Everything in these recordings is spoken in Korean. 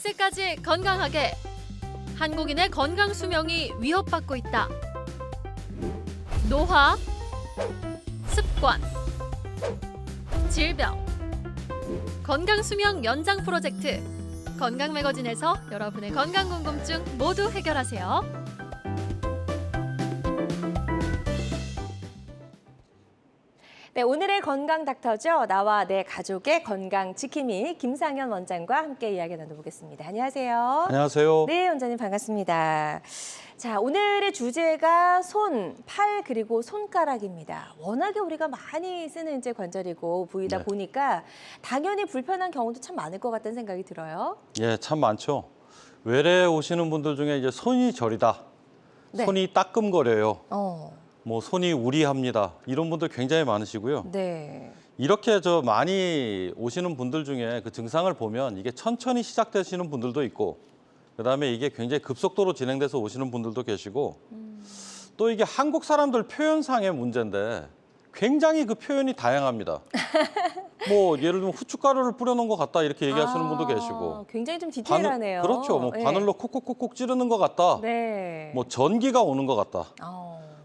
100세까지 건강하게. 한국인의 건강 수명이 위협받고 있다. 노화, 습관, 질병. 건강 수명 연장 프로젝트. 건강 매거진에서 여러분의 건강 궁금증 모두 해결하세요. 네, 오늘의 건강 닥터죠. 나와 내 가족의 건강 지킴이 김상현 원장과 함께 이야기 나눠보겠습니다. 안녕하세요. 안녕하세요. 네, 원장님 반갑습니다. 자, 오늘의 주제가 손, 팔 그리고 손가락입니다. 워낙에 우리가 많이 쓰는 이제 관절이고 부위다 네. 보니까 당연히 불편한 경우도 참 많을 것 같다는 생각이 들어요. 예, 참 많죠. 외래 오시는 분들 중에 이제 손이 저리다, 네. 손이 따끔거려요, 어, 뭐 손이 우리합니다. 이런 분들 굉장히 많으시고요. 네. 이렇게 많이 오시는 분들 중에 그 증상을 보면 이게 천천히 시작되시는 분들도 있고, 그다음에 이게 굉장히 급속도로 진행돼서 오시는 분들도 계시고, 또 이게 한국 사람들 표현상의 문제인데 굉장히 그 표현이 다양합니다. 뭐 예를 들면 후춧가루를 뿌려놓은 것 같다 이렇게 얘기하시는 분도 계시고, 굉장히 좀 디테일하네요. 그렇죠. 뭐 네. 바늘로 콕콕콕콕 찌르는 것 같다. 네. 뭐 전기가 오는 것 같다.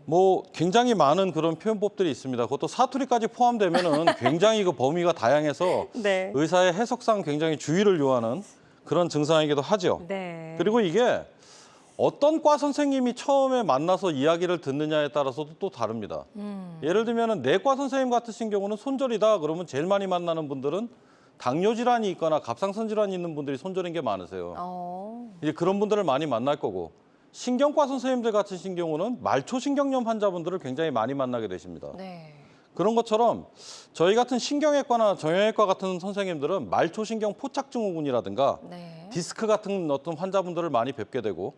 뭐 굉장히 많은 그런 표현법들이 있습니다. 그것도 사투리까지 포함되면은 굉장히 그 범위가 다양해서 네. 의사의 해석상 굉장히 주의를 요하는 그런 증상이기도 하죠. 네. 그리고 이게 어떤 과 선생님이 처음에 만나서 이야기를 듣느냐에 따라서도 또 다릅니다. 예를 들면은 내과 선생님 같으신 경우는 손절이다 그러면 제일 많이 만나는 분들은 당뇨 질환이 있거나 갑상선 질환이 있는 분들이 손절인 게 많으세요. 이제 그런 분들을 많이 만날 거고, 신경과 선생님들 같으신 경우는 말초신경염 환자분들을 굉장히 많이 만나게 되십니다. 네. 그런 것처럼 저희 같은 신경외과나 정형외과 같은 선생님들은 말초신경 포착증후군이라든가 네. 디스크 같은 어떤 환자분들을 많이 뵙게 되고,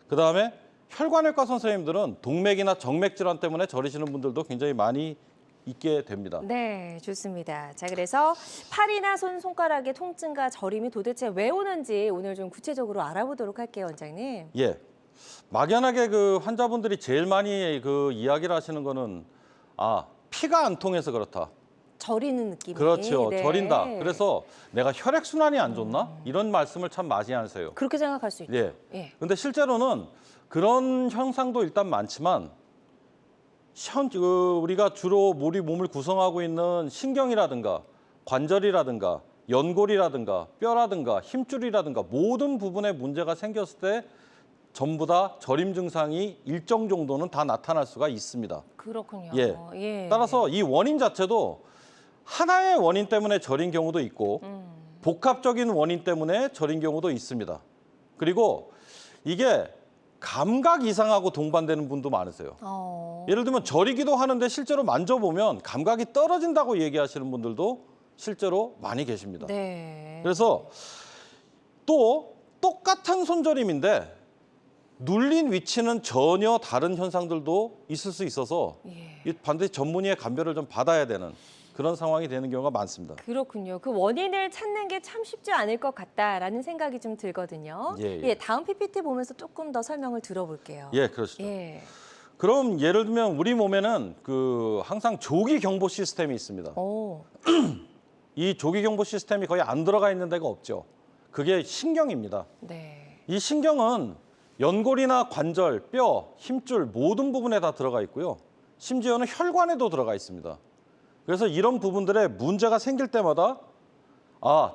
그다음에 혈관외과 선생님들은 동맥이나 정맥 질환 때문에 저리시는 분들도 굉장히 많이 있게 됩니다. 네, 좋습니다. 자, 그래서 팔이나 손가락의 통증과 저림이 도대체 왜 오는지 오늘 좀 구체적으로 알아보도록 할게요, 원장님. 예. 막연하게 그 환자분들이 제일 많이 그 이야기를 하시는 거는 피가 안 통해서 그렇다. 저리는 느낌이. 그렇죠. 네. 저린다. 그래서 내가 혈액순환이 안 좋나? 이런 말씀을 참 많이 하세요. 그렇게 생각할 수 있죠. 예. 예. 근데 실제로는 그런 현상도 일단 많지만 우리가 주로 우리 몸을 구성하고 있는 신경이라든가 관절이라든가 연골이라든가 뼈라든가 힘줄이라든가 모든 부분에 문제가 생겼을 때 전부 다 저림 증상이 일정 정도는 다 나타날 수가 있습니다. 그렇군요. 예. 예. 따라서 이 원인 자체도 하나의 원인 때문에 저린 경우도 있고 복합적인 원인 때문에 저린 경우도 있습니다. 그리고 이게 감각 이상하고 동반되는 분도 많으세요. 예를 들면 저리기도 하는데 실제로 만져보면 감각이 떨어진다고 얘기하시는 분들도 실제로 많이 계십니다. 네. 그래서 또 똑같은 손저림인데 눌린 위치는 전혀 다른 현상들도 있을 수 있어서 예. 반드시 전문의의 감별을 좀 받아야 되는 그런 상황이 되는 경우가 많습니다. 그렇군요. 그 원인을 찾는 게 참 쉽지 않을 것 같다라는 생각이 좀 들거든요. 예. 다음 PPT 보면서 조금 더 설명을 들어볼게요. 예, 그렇죠. 예. 그럼 예를 들면 우리 몸에는 항상 조기 경보 시스템이 있습니다. 오. 이 조기 경보 시스템이 거의 안 들어가 있는 데가 없죠. 그게 신경입니다. 네. 이 신경은 연골이나 관절, 뼈, 힘줄 모든 부분에 다 들어가 있고요. 심지어는 혈관에도 들어가 있습니다. 그래서 이런 부분들에 문제가 생길 때마다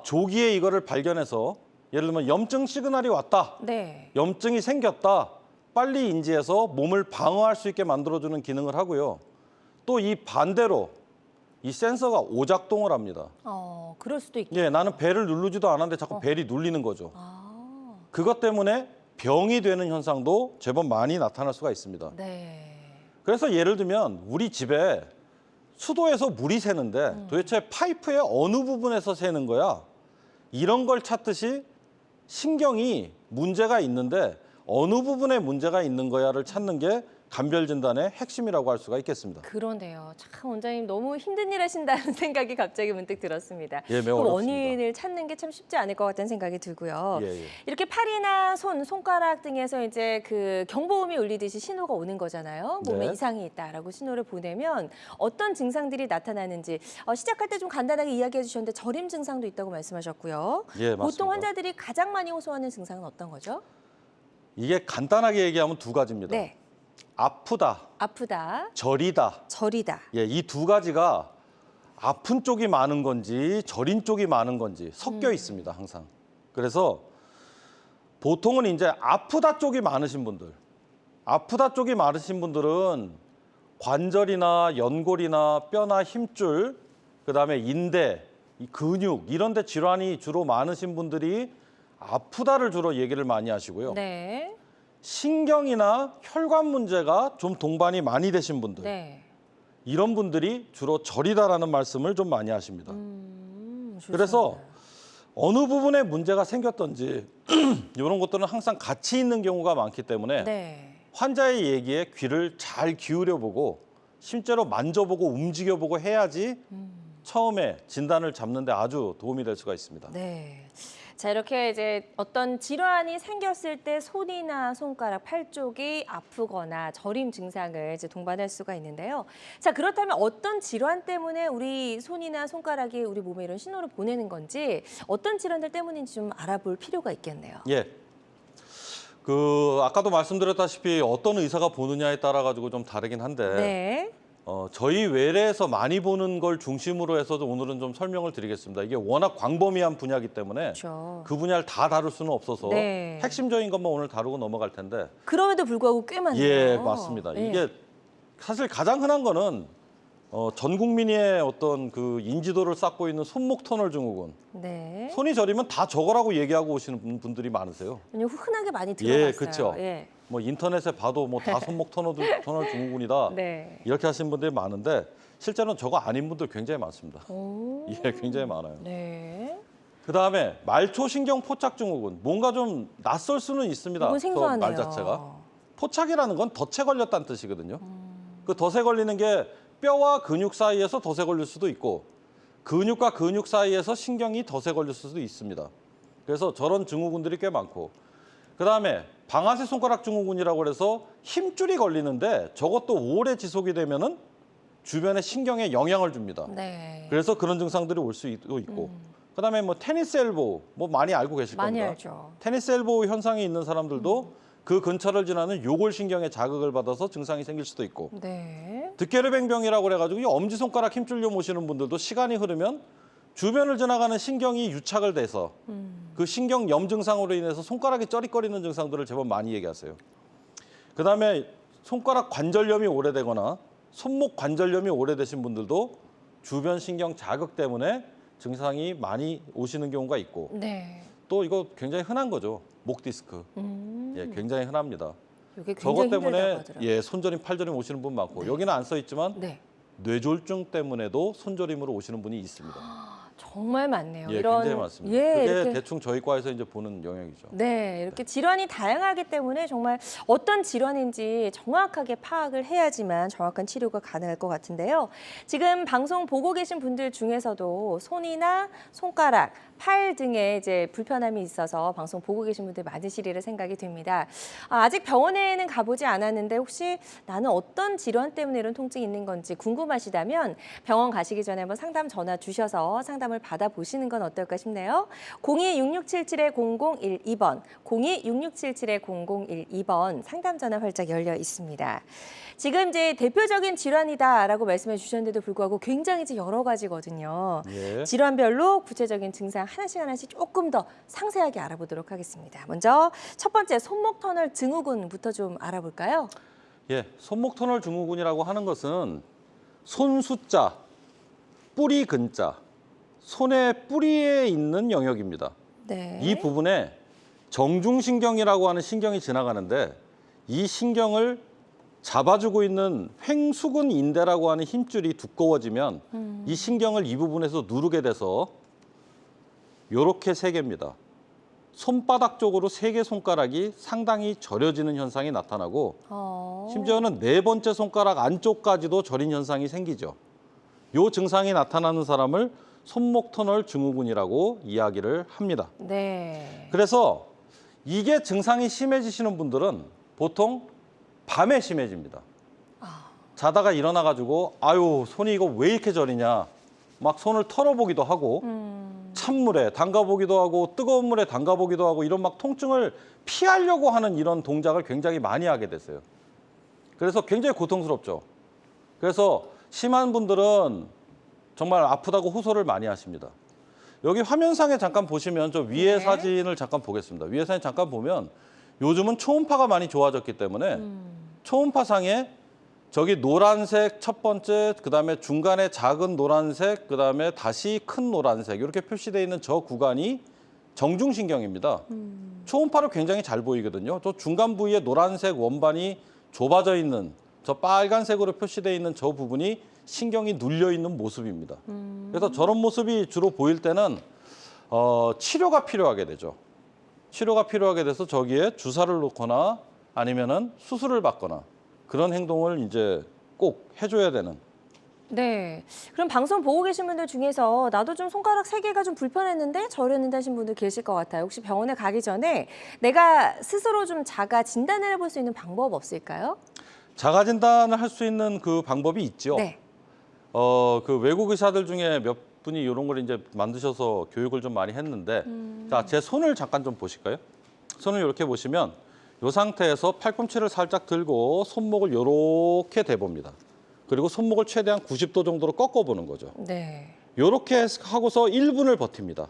조기에 이거를 발견해서 예를 들면 염증 시그널이 왔다. 네. 염증이 생겼다. 빨리 인지해서 몸을 방어할 수 있게 만들어주는 기능을 하고요. 또 이 반대로 이 센서가 오작동을 합니다. 그럴 수도 있겠죠. 예, 나는 배를 누르지도 않았는데 자꾸 벨이 눌리는 거죠. 아. 그것 때문에 병이 되는 현상도 제법 많이 나타날 수가 있습니다. 네. 그래서 예를 들면 우리 집에 수도에서 물이 새는데 도대체 파이프의 어느 부분에서 새는 거야? 이런 걸 찾듯이 신경이 문제가 있는데 어느 부분에 문제가 있는 거야를 찾는 게 감별 진단의 핵심이라고 할 수가 있겠습니다. 그런데요. 참 원장님 너무 힘든 일 하신다는 생각이 갑자기 문득 들었습니다. 예, 매우 그 어렵습니다. 원인을 찾는 게 참 쉽지 않을 것 같다는 생각이 들고요. 예, 예. 이렇게 팔이나 손, 손가락 등에서 이제 그 경보음이 울리듯이 신호가 오는 거잖아요. 몸에 네. 이상이 있다라고 신호를 보내면 어떤 증상들이 나타나는지 시작할 때 좀 간단하게 이야기해 주셨는데 저림 증상도 있다고 말씀하셨고요. 예, 맞습니다. 보통 환자들이 가장 많이 호소하는 증상은 어떤 거죠? 이게 간단하게 얘기하면 두 가지입니다. 네. 아프다, 아프다, 저리다. 저리다. 예, 이 두 가지가 아픈 쪽이 많은 건지 저린 쪽이 많은 건지 섞여 있습니다, 항상. 그래서 보통은 이제 아프다 쪽이 많으신 분들, 아프다 쪽이 많으신 분들은 관절이나 연골이나 뼈나 힘줄, 그다음에 인대, 이 근육 이런 데 질환이 주로 많으신 분들이 아프다를 주로 얘기를 많이 하시고요. 네. 신경이나 혈관 문제가 좀 동반이 많이 되신 분들, 네. 이런 분들이 주로 저리다라는 말씀을 좀 많이 하십니다. 좋습니다. 그래서 어느 부분에 문제가 생겼던지 이런 것들은 항상 같이 있는 경우가 많기 때문에 네. 환자의 얘기에 귀를 잘 기울여보고 실제로 만져보고 움직여보고 해야지 처음에 진단을 잡는 데 아주 도움이 될 수가 있습니다. 네. 자, 이렇게 이제 어떤 질환이 생겼을 때 손이나 손가락, 팔 쪽이 아프거나 저림 증상을 이제 동반할 수가 있는데요. 자, 그렇다면 어떤 질환 때문에 우리 손이나 손가락이 우리 몸에 이런 신호를 보내는 건지 어떤 질환들 때문인지 좀 알아볼 필요가 있겠네요. 예. 아까도 말씀드렸다시피 어떤 의사가 보느냐에 따라 가지고 좀 다르긴 한데 네. 저희 외래에서 많이 보는 걸 중심으로 해서도 오늘은 좀 설명을 드리겠습니다. 이게 워낙 광범위한 분야이기 때문에 그렇죠. 그 분야를 다 다룰 수는 없어서 네. 핵심적인 것만 오늘 다루고 넘어갈 텐데 그럼에도 불구하고 꽤 많네요. 예, 맞습니다. 네. 이게 사실 가장 흔한 거는 전 국민의 어떤 그 인지도를 쌓고 있는 손목 터널 증후군. 네. 손이 저리면 다 저거라고 얘기하고 오시는 분들이 많으세요. 그냥 흔하게 많이 들어봤어요. 예, 그렇죠. 예. 뭐 인터넷에 봐도 뭐 다 손목 터널 증후군이다. 네. 이렇게 하시는 분들이 많은데 실제로는 저거 아닌 분들 굉장히 많습니다. 오. 예, 굉장히 많아요. 네. 그다음에 말초신경 포착 증후군. 뭔가 좀 낯설 수는 있습니다. 이건 그 생소하네요. 말 자체가. 포착이라는 건 덫에 걸렸다는 뜻이거든요. 그 덫에 걸리는 게 뼈와 근육 사이에서 덫에 걸릴 수도 있고 근육과 근육 사이에서 신경이 덫에 걸릴 수도 있습니다. 그래서 저런 증후군들이 꽤 많고 그다음에 방아쇠 손가락 증후군이라고 해서 힘줄이 걸리는데 저것도 오래 지속이 되면은 주변의 신경에 영향을 줍니다. 네. 그래서 그런 증상들이 올 수도 있고 그다음에 뭐 테니스 엘보우 뭐 많이 알고 계실 많이 겁니다. 알죠. 테니스 엘보우 현상이 있는 사람들도 그 근처를 지나는 요골신경에 자극을 받아서 증상이 생길 수도 있고 네. 득게르뱅병이라고 그래가지고 이 엄지손가락 힘줄려 모시는 분들도 시간이 흐르면 주변을 지나가는 신경이 유착을 돼서 그 신경염 증상으로 인해서 손가락이 쩌릿거리는 증상들을 제법 많이 얘기하세요. 그다음에 손가락 관절염이 오래되거나 손목 관절염이 오래되신 분들도 주변 신경 자극 때문에 증상이 많이 오시는 경우가 있고 네. 또 이거 굉장히 흔한 거죠. 목 디스크. 예, 굉장히 흔합니다. 이게 저것 굉장히 때문에 힘들다고 하더라고요. 예, 손저림, 팔저림 오시는 분 많고 여기는 안 써 있지만 네. 뇌졸중 때문에도 손저림으로 오시는 분이 있습니다. 정말 많네요. 예, 이런 굉장히 많습니다. 예, 그게 이렇게 대충 저희 과에서 이제 보는 영역이죠. 네, 이렇게 질환이 다양하기 때문에 정말 어떤 질환인지 정확하게 파악을 해야지만 정확한 치료가 가능할 것 같은데요. 지금 방송 보고 계신 분들 중에서도 손이나 손가락, 팔 등에 이제 불편함이 있어서 방송 보고 계신 분들 많으시리라 생각이 듭니다. 아직 병원에는 가보지 않았는데 혹시 나는 어떤 질환 때문에 이런 통증이 있는 건지 궁금하시다면 병원 가시기 전에 한번 상담 전화 주셔서 상담을 받아보시는 건 어떨까 싶네요. 02-6677-0012번, 02-6677-0012번 상담 전화 활짝 열려 있습니다. 지금 이제 대표적인 질환이다라고 말씀해 주셨는데도 불구하고 굉장히 이제 여러 가지거든요. 예. 질환별로 구체적인 증상 하나씩 조금 더 상세하게 알아보도록 하겠습니다. 먼저 첫 번째 손목 터널 증후군부터 좀 알아볼까요? 예, 손목 터널 증후군이라고 하는 것은 손 숫자, 뿌리 근자, 손의 뿌리에 있는 영역입니다. 네. 이 부분에 정중신경이라고 하는 신경이 지나가는데 이 신경을 잡아주고 있는 횡수근 인대라고 하는 힘줄이 두꺼워지면 이 신경을 이 부분에서 누르게 돼서 요렇게 세 개입니다. 손바닥 쪽으로 3개 손가락이 상당히 저려지는 현상이 나타나고 심지어는 4번째 손가락 안쪽까지도 저린 현상이 생기죠. 이 증상이 나타나는 사람을 손목 터널 증후군이라고 이야기를 합니다. 네. 그래서 이게 증상이 심해지시는 분들은 보통 밤에 심해집니다. 자다가 일어나가지고 아유 손이 이거 왜 이렇게 저리냐 막 손을 털어보기도 하고 찬물에 담가보기도 하고 뜨거운 물에 담가보기도 하고 이런 막 통증을 피하려고 하는 이런 동작을 굉장히 많이 하게 됐어요. 그래서 굉장히 고통스럽죠. 그래서 심한 분들은 정말 아프다고 호소를 많이 하십니다. 여기 화면상에 잠깐 보시면 저 위에 네. 사진을 잠깐 보겠습니다. 위에 사진 잠깐 보면 요즘은 초음파가 많이 좋아졌기 때문에 초음파상에 저기 노란색 첫 번째, 그다음에 중간에 작은 노란색, 그다음에 다시 큰 노란색 이렇게 표시되어 있는 저 구간이 정중신경입니다. 초음파로 굉장히 잘 보이거든요. 저 중간 부위에 노란색 원반이 좁아져 있는 저 빨간색으로 표시되어 있는 저 부분이 신경이 눌려 있는 모습입니다. 그래서 저런 모습이 주로 보일 때는 치료가 필요하게 되죠. 치료가 필요하게 돼서 저기에 주사를 놓거나 아니면은 수술을 받거나 그런 행동을 이제 꼭 해줘야 되는. 네. 그럼 방송 보고 계신 분들 중에서 나도 좀 손가락 3개가 좀 불편했는데 저렸는데 하신 분들 계실 것 같아요. 혹시 병원에 가기 전에 내가 스스로 좀 자가 진단을 해볼 수 있는 방법 없을까요? 자가 진단을 할 수 있는 그 방법이 있죠. 네. 그 외국 의사들 중에 몇 분이 이런 걸 이제 만드셔서 교육을 좀 많이 했는데, 자, 제 손을 잠깐 좀 보실까요? 손을 이렇게 보시면 이 상태에서 팔꿈치를 살짝 들고 손목을 이렇게 대봅니다. 그리고 손목을 최대한 90도 정도로 꺾어보는 거죠. 네. 이렇게 하고서 1분을 버팁니다.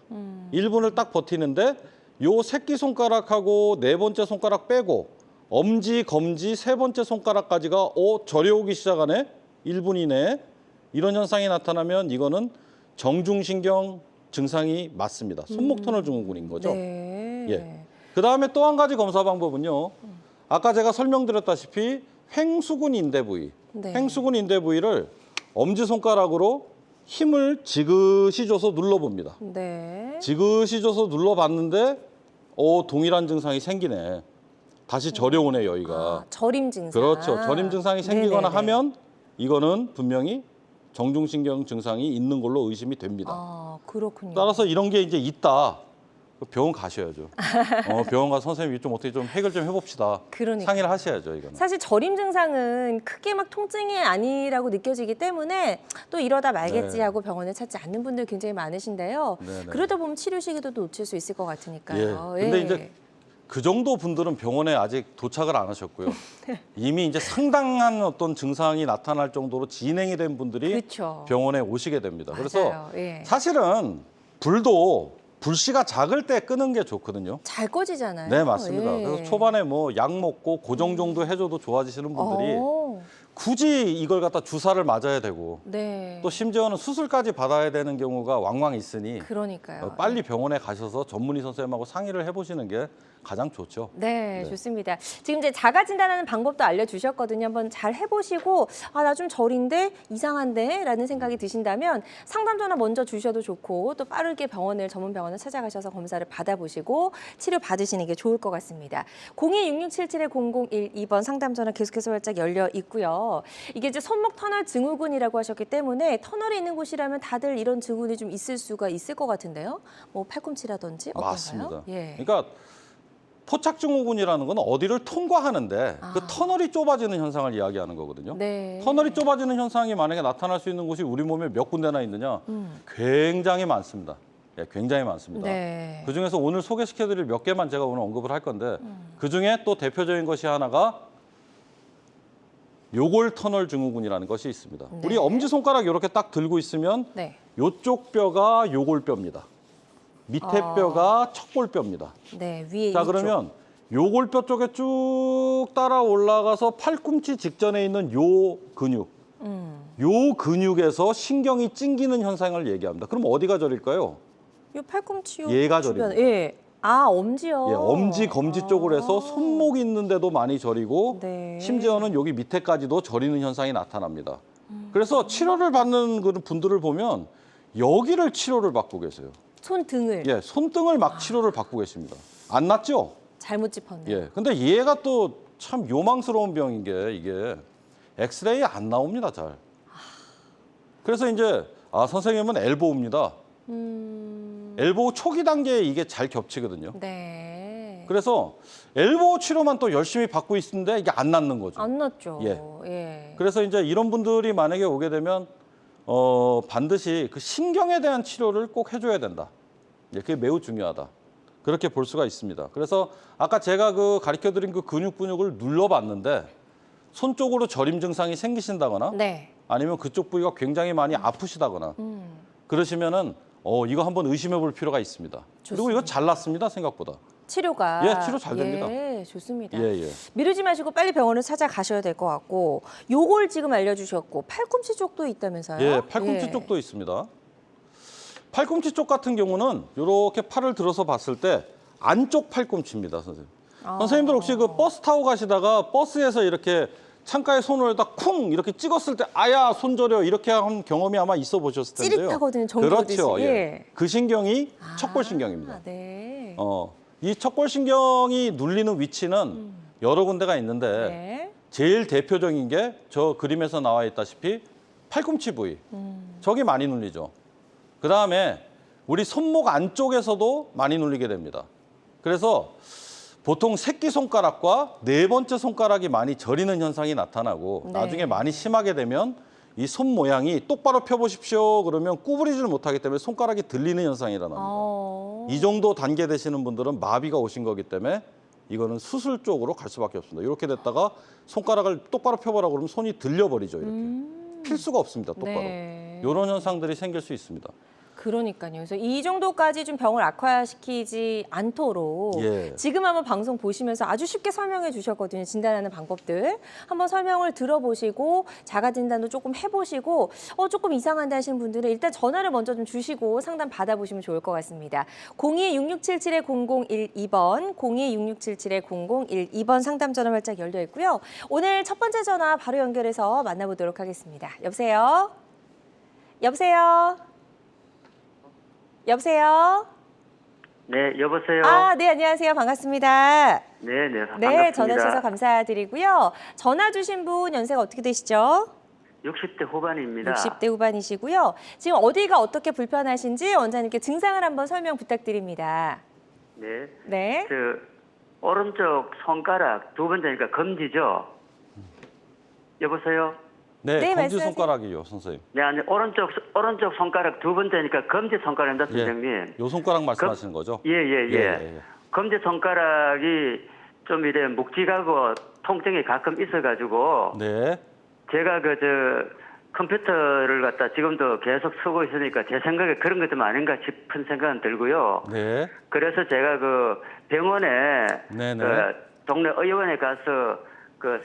1분을 딱 버티는데 요 새끼손가락하고 4번째 손가락 빼고 엄지, 검지, 3번째 손가락까지가 저려오기 시작하네. 1분 이내에. 이런 현상이 나타나면 이거는 정중신경 증상이 맞습니다. 손목 터널 증후군인 거죠. 네. 예. 그다음에 또 한 가지 검사 방법은요. 아까 제가 설명드렸다시피 횡수근 인대 부위. 네. 횡수근 인대 부위를 엄지손가락으로 힘을 지그시 줘서 눌러봅니다. 네. 지그시 줘서 눌러봤는데 동일한 증상이 생기네. 다시 저려오네 여기가. 아, 저림 증상. 그렇죠. 저림 증상이 생기거나 네네네. 하면 이거는 분명히 정중신경 증상이 있는 걸로 의심이 됩니다. 아, 그렇군요. 따라서 이런 게 이제 있다. 병원 가셔야죠. 병원 가서 선생님이 좀 어떻게 좀 해결 좀 해봅시다. 그러니까요. 상의를 하셔야죠, 이거는. 사실 저림 증상은 크게 막 통증이 아니라고 느껴지기 때문에 또 이러다 말겠지 네. 하고 병원을 찾지 않는 분들 굉장히 많으신데요. 네네. 그러다 보면 치료 시기도 놓칠 수 있을 것 같으니까요. 예. 근데 이제 그 정도 분들은 병원에 아직 도착을 안 하셨고요. 이미 이제 상당한 어떤 증상이 나타날 정도로 진행이 된 분들이 그렇죠. 병원에 오시게 됩니다. 그래서 맞아요. 예. 사실은 불도 불씨가 작을 때 끄는 게 좋거든요. 잘 꺼지잖아요. 네, 맞습니다. 예. 그래서 초반에 뭐 약 먹고 고정 정도 해줘도 좋아지시는 분들이 어, 굳이 이걸 갖다 주사를 맞아야 되고 네. 또 심지어는 수술까지 받아야 되는 경우가 왕왕 있으니 그러니까요. 빨리 병원에 가셔서 전문의 선생님하고 상의를 해보시는 게 가장 좋죠. 네, 네. 좋습니다. 지금 이제 자가 진단하는 방법도 알려주셨거든요. 한번 잘 해보시고 나 좀 저린데 이상한데 라는 생각이 드신다면 상담 전화 먼저 주셔도 좋고 또 빠르게 전문 병원을 찾아가셔서 검사를 받아보시고 치료 받으시는 게 좋을 것 같습니다. 026677-0012번 상담 전화 계속해서 활짝 열려 있고요. 이게 이제 손목 터널 증후군이라고 하셨기 때문에 터널이 있는 곳이라면 다들 이런 증후군이 좀 있을 수가 있을 것 같은데요. 뭐 팔꿈치라든지 어떤가요? 맞습니다. 예. 그러니까 포착증후군이라는 건 어디를 통과하는데 그 터널이 좁아지는 현상을 이야기하는 거거든요. 네. 터널이 좁아지는 현상이 만약에 나타날 수 있는 곳이 우리 몸에 몇 군데나 있느냐? 굉장히 많습니다. 예, 굉장히 많습니다. 네. 그중에서 오늘 소개시켜드릴 몇 개만 제가 오늘 언급을 할 건데 그중에 또 대표적인 것이 하나가 요골 터널 증후군이라는 것이 있습니다. 네. 우리 엄지손가락 이렇게 딱 들고 있으면 네. 요쪽 뼈가 요골뼈입니다. 밑에 뼈가 척골뼈입니다. 네, 위에 자, 이쪽. 그러면 요골뼈 쪽에 쭉 따라 올라가서 팔꿈치 직전에 있는 요 근육, 요 근육에서 신경이 찡기는 현상을 얘기합니다. 그럼 어디가 저릴까요? 요 팔꿈치 요 얘가 주변. 저립니다. 예. 아, 엄지요. 예, 엄지, 검지 쪽으로 해서 손목 있는데도 많이 저리고 네. 심지어는 여기 밑에까지도 저리는 현상이 나타납니다. 그래서 치료를 받는 그런 분들을 보면 여기를 치료를 받고 계세요. 손등을. 예, 손등을 막 치료를 받고 계십니다. 안 낫죠? 잘못 짚었네요. 예. 근데 얘가 또 참 요망스러운 병인 게 이게 엑스레이 안 나옵니다, 잘. 그래서 이제 선생님은 엘보우입니다. 엘보우 초기 단계에 이게 잘 겹치거든요. 네. 그래서 엘보우 치료만 또 열심히 받고 있는데 이게 안 낫는 거죠. 안 났죠. 예. 예. 그래서 이제 이런 분들이 만약에 오게 되면 반드시 그 신경에 대한 치료를 꼭 해줘야 된다. 예, 그게 매우 중요하다. 그렇게 볼 수가 있습니다. 그래서 아까 제가 그 가르쳐드린 그 근육을 눌러봤는데 손 쪽으로 저림 증상이 생기신다거나 네. 아니면 그쪽 부위가 굉장히 많이 아프시다거나 그러시면은 이거 한번 의심해 볼 필요가 있습니다. 그리고 이거 잘 낫습니다, 생각보다. 치료가 예, 치료 잘 됩니다. 예, 좋습니다. 예, 예. 미루지 마시고 빨리 병원을 찾아가셔야 될 것 같고 요걸 지금 알려주셨고 팔꿈치 쪽도 있다면서요? 예, 팔꿈치 예. 쪽도 있습니다. 팔꿈치 쪽 같은 경우는 이렇게 팔을 들어서 봤을 때 안쪽 팔꿈치입니다, 선생님. 선생님들 혹시 그 버스 타고 가시다가 버스에서 이렇게 창가에 손을 딱 쿵 이렇게 찍었을 때 아야 손 저려 이렇게 한 경험이 아마 있어 보셨을 텐데요. 찌릿하거든요, 정조듯이. 그렇죠. 예. 예. 그 신경이 척골신경입니다. 네. 이 척골신경이 눌리는 위치는 여러 군데가 있는데 네. 제일 대표적인 게 저 그림에서 나와 있다시피 팔꿈치 부위. 저기 많이 눌리죠. 그다음에 우리 손목 안쪽에서도 많이 눌리게 됩니다. 그래서 보통 새끼손가락과 네 번째 손가락이 많이 저리는 현상이 나타나고 네. 나중에 많이 심하게 되면 이 손 모양이 똑바로 펴보십시오 그러면 구부리지를 못하기 때문에 손가락이 들리는 현상이 일어납니다. 이 정도 단계 되시는 분들은 마비가 오신 거기 때문에 이거는 수술 쪽으로 갈 수밖에 없습니다. 이렇게 됐다가 손가락을 똑바로 펴보라고 그러면 손이 들려버리죠. 이렇게. 필 수가 없습니다. 똑바로. 네. 이런 현상들이 생길 수 있습니다. 그러니까요. 그래서 이 정도까지 좀 병을 악화시키지 않도록 예. 지금 한번 방송 보시면서 아주 쉽게 설명해 주셨거든요. 진단하는 방법들. 한번 설명을 들어보시고 자가 진단도 조금 해보시고 조금 이상한데 하시는 분들은 일단 전화를 먼저 좀 주시고 상담 받아보시면 좋을 것 같습니다. 02-6677-0012번, 02-6677-0012번 상담 전화 활짝 열려 있고요. 오늘 첫 번째 전화 바로 연결해서 만나보도록 하겠습니다. 여보세요? 여보세요? 여보세요? 네, 여보세요. 네, 안녕하세요. 반갑습니다. 네, 네, 반갑습니다. 네, 전화 주셔서 감사드리고요. 전화 주신 분 연세가 어떻게 되시죠? 60대 후반입니다. 60대 후반이시고요. 지금 어디가 어떻게 불편하신지 원장님께 증상을 한번 설명 부탁드립니다. 네, 네. 오른쪽 손가락 두 번째니까 검지죠. 여보세요. 네, 네, 검지 말씀하세요. 손가락이요, 선생님. 네, 아니 오른쪽 손가락 두 번째니까 검지 손가락입니다, 예, 선생님. 요 손가락 말씀하시는 거죠? 예, 예, 예. 예. 검지 손가락이 좀 이래 묵직하고 통증이 가끔 있어가지고 네. 제가 컴퓨터를 갖다 지금도 계속 쓰고 있으니까 제 생각에 그런 것 좀 아닌가 싶은 생각은 들고요. 네. 그래서 제가 병원에 네네. 동네 의원에 가서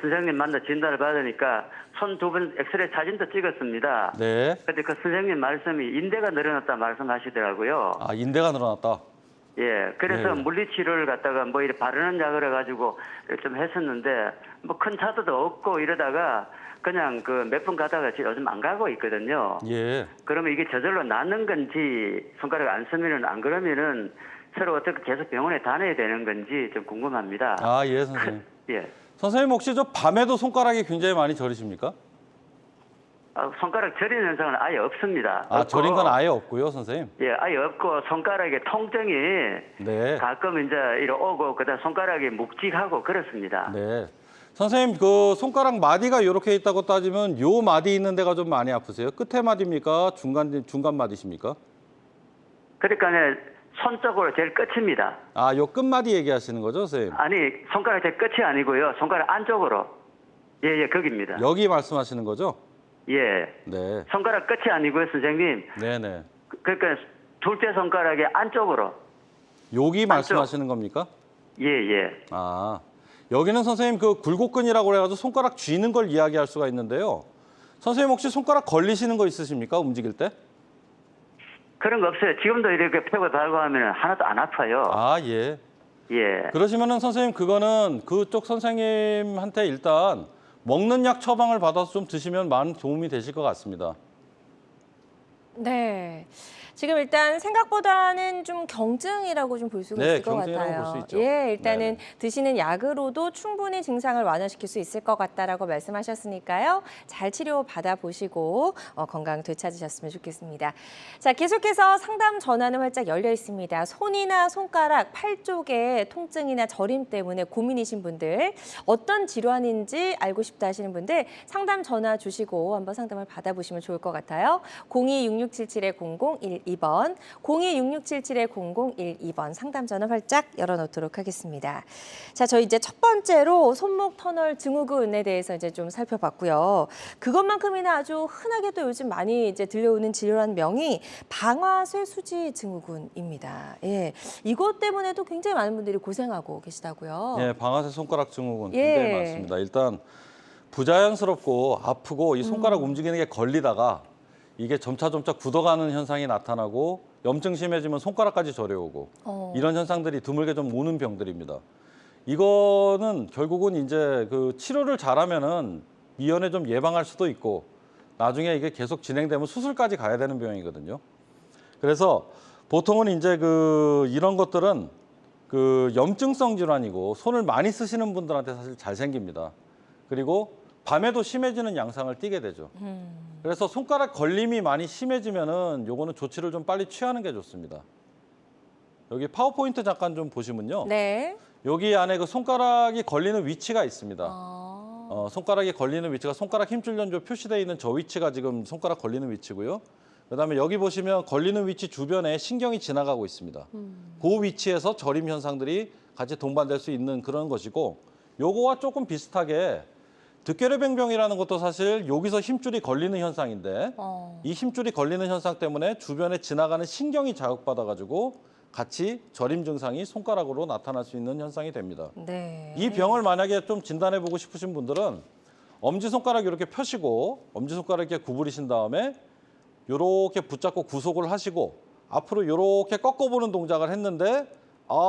선생님 만나 진단을 받으니까 손 두 번 엑스레이 사진도 찍었습니다. 네. 근데 그 선생님 말씀이 인대가 늘어났다 말씀하시더라고요. 인대가 늘어났다. 예, 그래서 네. 물리치료를 갖다가 이렇게 바르는 약을 해가지고 좀 했었는데 큰 차도도 없고 이러다가 그냥 몇 번 가다가 지금 요즘 안 가고 있거든요. 예. 그러면 이게 저절로 낫는 건지 손가락 안 쓰면은 안 그러면은 서로 어떻게 계속 병원에 다녀야 되는 건지 좀 궁금합니다. 예, 선생님. 예. 선생님 혹시 저 밤에도 손가락이 굉장히 많이 저리십니까? 손가락 저리는 현상은 아예 없습니다. 없고, 저린 건 아예 없고요, 선생님. 예, 아예 없고 손가락에 통증이 네. 가끔 이제 이리 오고 그다음 손가락이 묵직하고 그렇습니다. 네. 선생님 그 손가락 마디가 이렇게 있다고 따지면 요 마디 있는 데가 좀 많이 아프세요? 끝에 마디입니까? 중간 마디십니까? 그러니까 손 쪽으로 제일 끝입니다. 요 끝마디 얘기하시는 거죠, 선생님? 아니 손가락 제일 끝이 아니고요. 손가락 안쪽으로. 예, 거기입니다. 여기 말씀하시는 거죠? 예. 네. 손가락 끝이 아니고요, 선생님. 네네. 그러니까 둘째 손가락의 안쪽으로. 여기 말씀하시는 겁니까? 예. 여기는 선생님 굴곡근이라고 그래가지고 손가락 쥐는 걸 이야기할 수가 있는데요. 선생님 혹시 손가락 걸리시는 거 있으십니까? 움직일 때? 그런 거 없어요. 지금도 이렇게 펴고 달고 하면 하나도 안 아파요. 예. 예. 그러시면은 선생님 그거는 그쪽 선생님한테 일단 먹는 약 처방을 받아서 좀 드시면 많은 도움이 되실 것 같습니다. 네. 지금 일단 생각보다는 좀 경증이라고 좀 볼 수가 네, 있을 것 경증이라고 같아요. 볼수 있죠. 예, 일단은 네네. 드시는 약으로도 충분히 증상을 완화시킬 수 있을 것 같다라고 말씀하셨으니까요. 잘 치료 받아보시고 건강 되찾으셨으면 좋겠습니다. 자, 계속해서 상담 전화는 활짝 열려 있습니다. 손이나 손가락, 팔 쪽에 통증이나 저림 때문에 고민이신 분들, 어떤 질환인지 알고 싶다 하시는 분들 상담 전화 주시고 한번 상담을 받아보시면 좋을 것 같아요. 02-667-0012번, 02-667-0012번 상담 전화 활짝 열어놓도록 하겠습니다. 자, 저희 이제 첫 번째로 손목 터널 증후군에 대해서 이제 좀 살펴봤고요. 그것만큼이나 아주 흔하게 또 요즘 많이 이제 들려오는 질환명이 방아쇠수지 증후군입니다. 예, 이것 때문에도 굉장히 많은 분들이 고생하고 계시다고요. 예, 방아쇠 손가락 증후군 예. 굉장히 많습니다. 일단 부자연스럽고 아프고 이 손가락 움직이는 게 걸리다가 이게 점차 굳어가는 현상이 나타나고 염증 심해지면 손가락까지 저려오고 이런 현상들이 드물게 좀 오는 병들입니다. 이거는 결국은 이제 그 치료를 잘하면은 미연에 좀 예방할 수도 있고 나중에 이게 계속 진행되면 수술까지 가야 되는 병이거든요. 그래서 보통은 이제 이런 것들은 염증성 질환이고 손을 많이 쓰시는 분들한테 사실 잘 생깁니다. 그리고 밤에도 심해지는 양상을 띠게 되죠. 그래서 손가락 걸림이 많이 심해지면은 요거는 조치를 좀 빨리 취하는 게 좋습니다. 여기 파워포인트 잠깐 좀 보시면요. 네. 여기 안에 그 손가락이 걸리는 위치가 있습니다. 손가락이 걸리는 위치가 손가락 힘줄 연조 표시되어 있는 저 위치가 지금 손가락 걸리는 위치고요. 그다음에 여기 보시면 걸리는 위치 주변에 신경이 지나가고 있습니다. 그 위치에서 저림 현상들이 같이 동반될 수 있는 그런 것이고 요거와 조금 비슷하게 득괴뢰뱅병이라는 것도 사실 여기서 힘줄이 걸리는 현상인데 이 힘줄이 걸리는 현상 때문에 주변에 지나가는 신경이 자극받아가지고 같이 저림 증상이 손가락으로 나타날 수 있는 현상이 됩니다. 네. 이 병을 만약에 좀 진단해보고 싶으신 분들은 엄지손가락 이렇게 펴시고 엄지손가락 이렇게 구부리신 다음에 이렇게 붙잡고 구속을 하시고 앞으로 이렇게 꺾어보는 동작을 했는데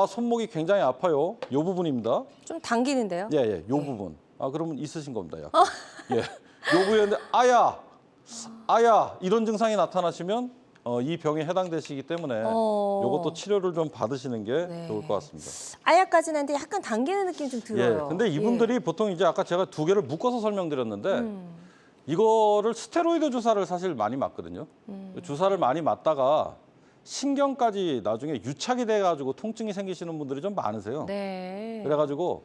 손목이 굉장히 아파요. 이 부분입니다. 좀 당기는데요? 예, 이 부분. 그러면 있으신 겁니다. 약간. 예, 요 부위인데 아야 이런 증상이 나타나시면 이 병에 해당되시기 때문에 이것도 치료를 좀 받으시는 게 네. 좋을 것 같습니다. 아야까지는 한데 약간 당기는 느낌이 좀 들어요. 예, 근데 이분들이 보통 이제 아까 제가 두 개를 묶어서 설명드렸는데 이거를 스테로이드 주사를 사실 많이 맞거든요. 주사를 많이 맞다가 신경까지 나중에 유착이 돼가지고 통증이 생기시는 분들이 좀 많으세요. 네. 그래가지고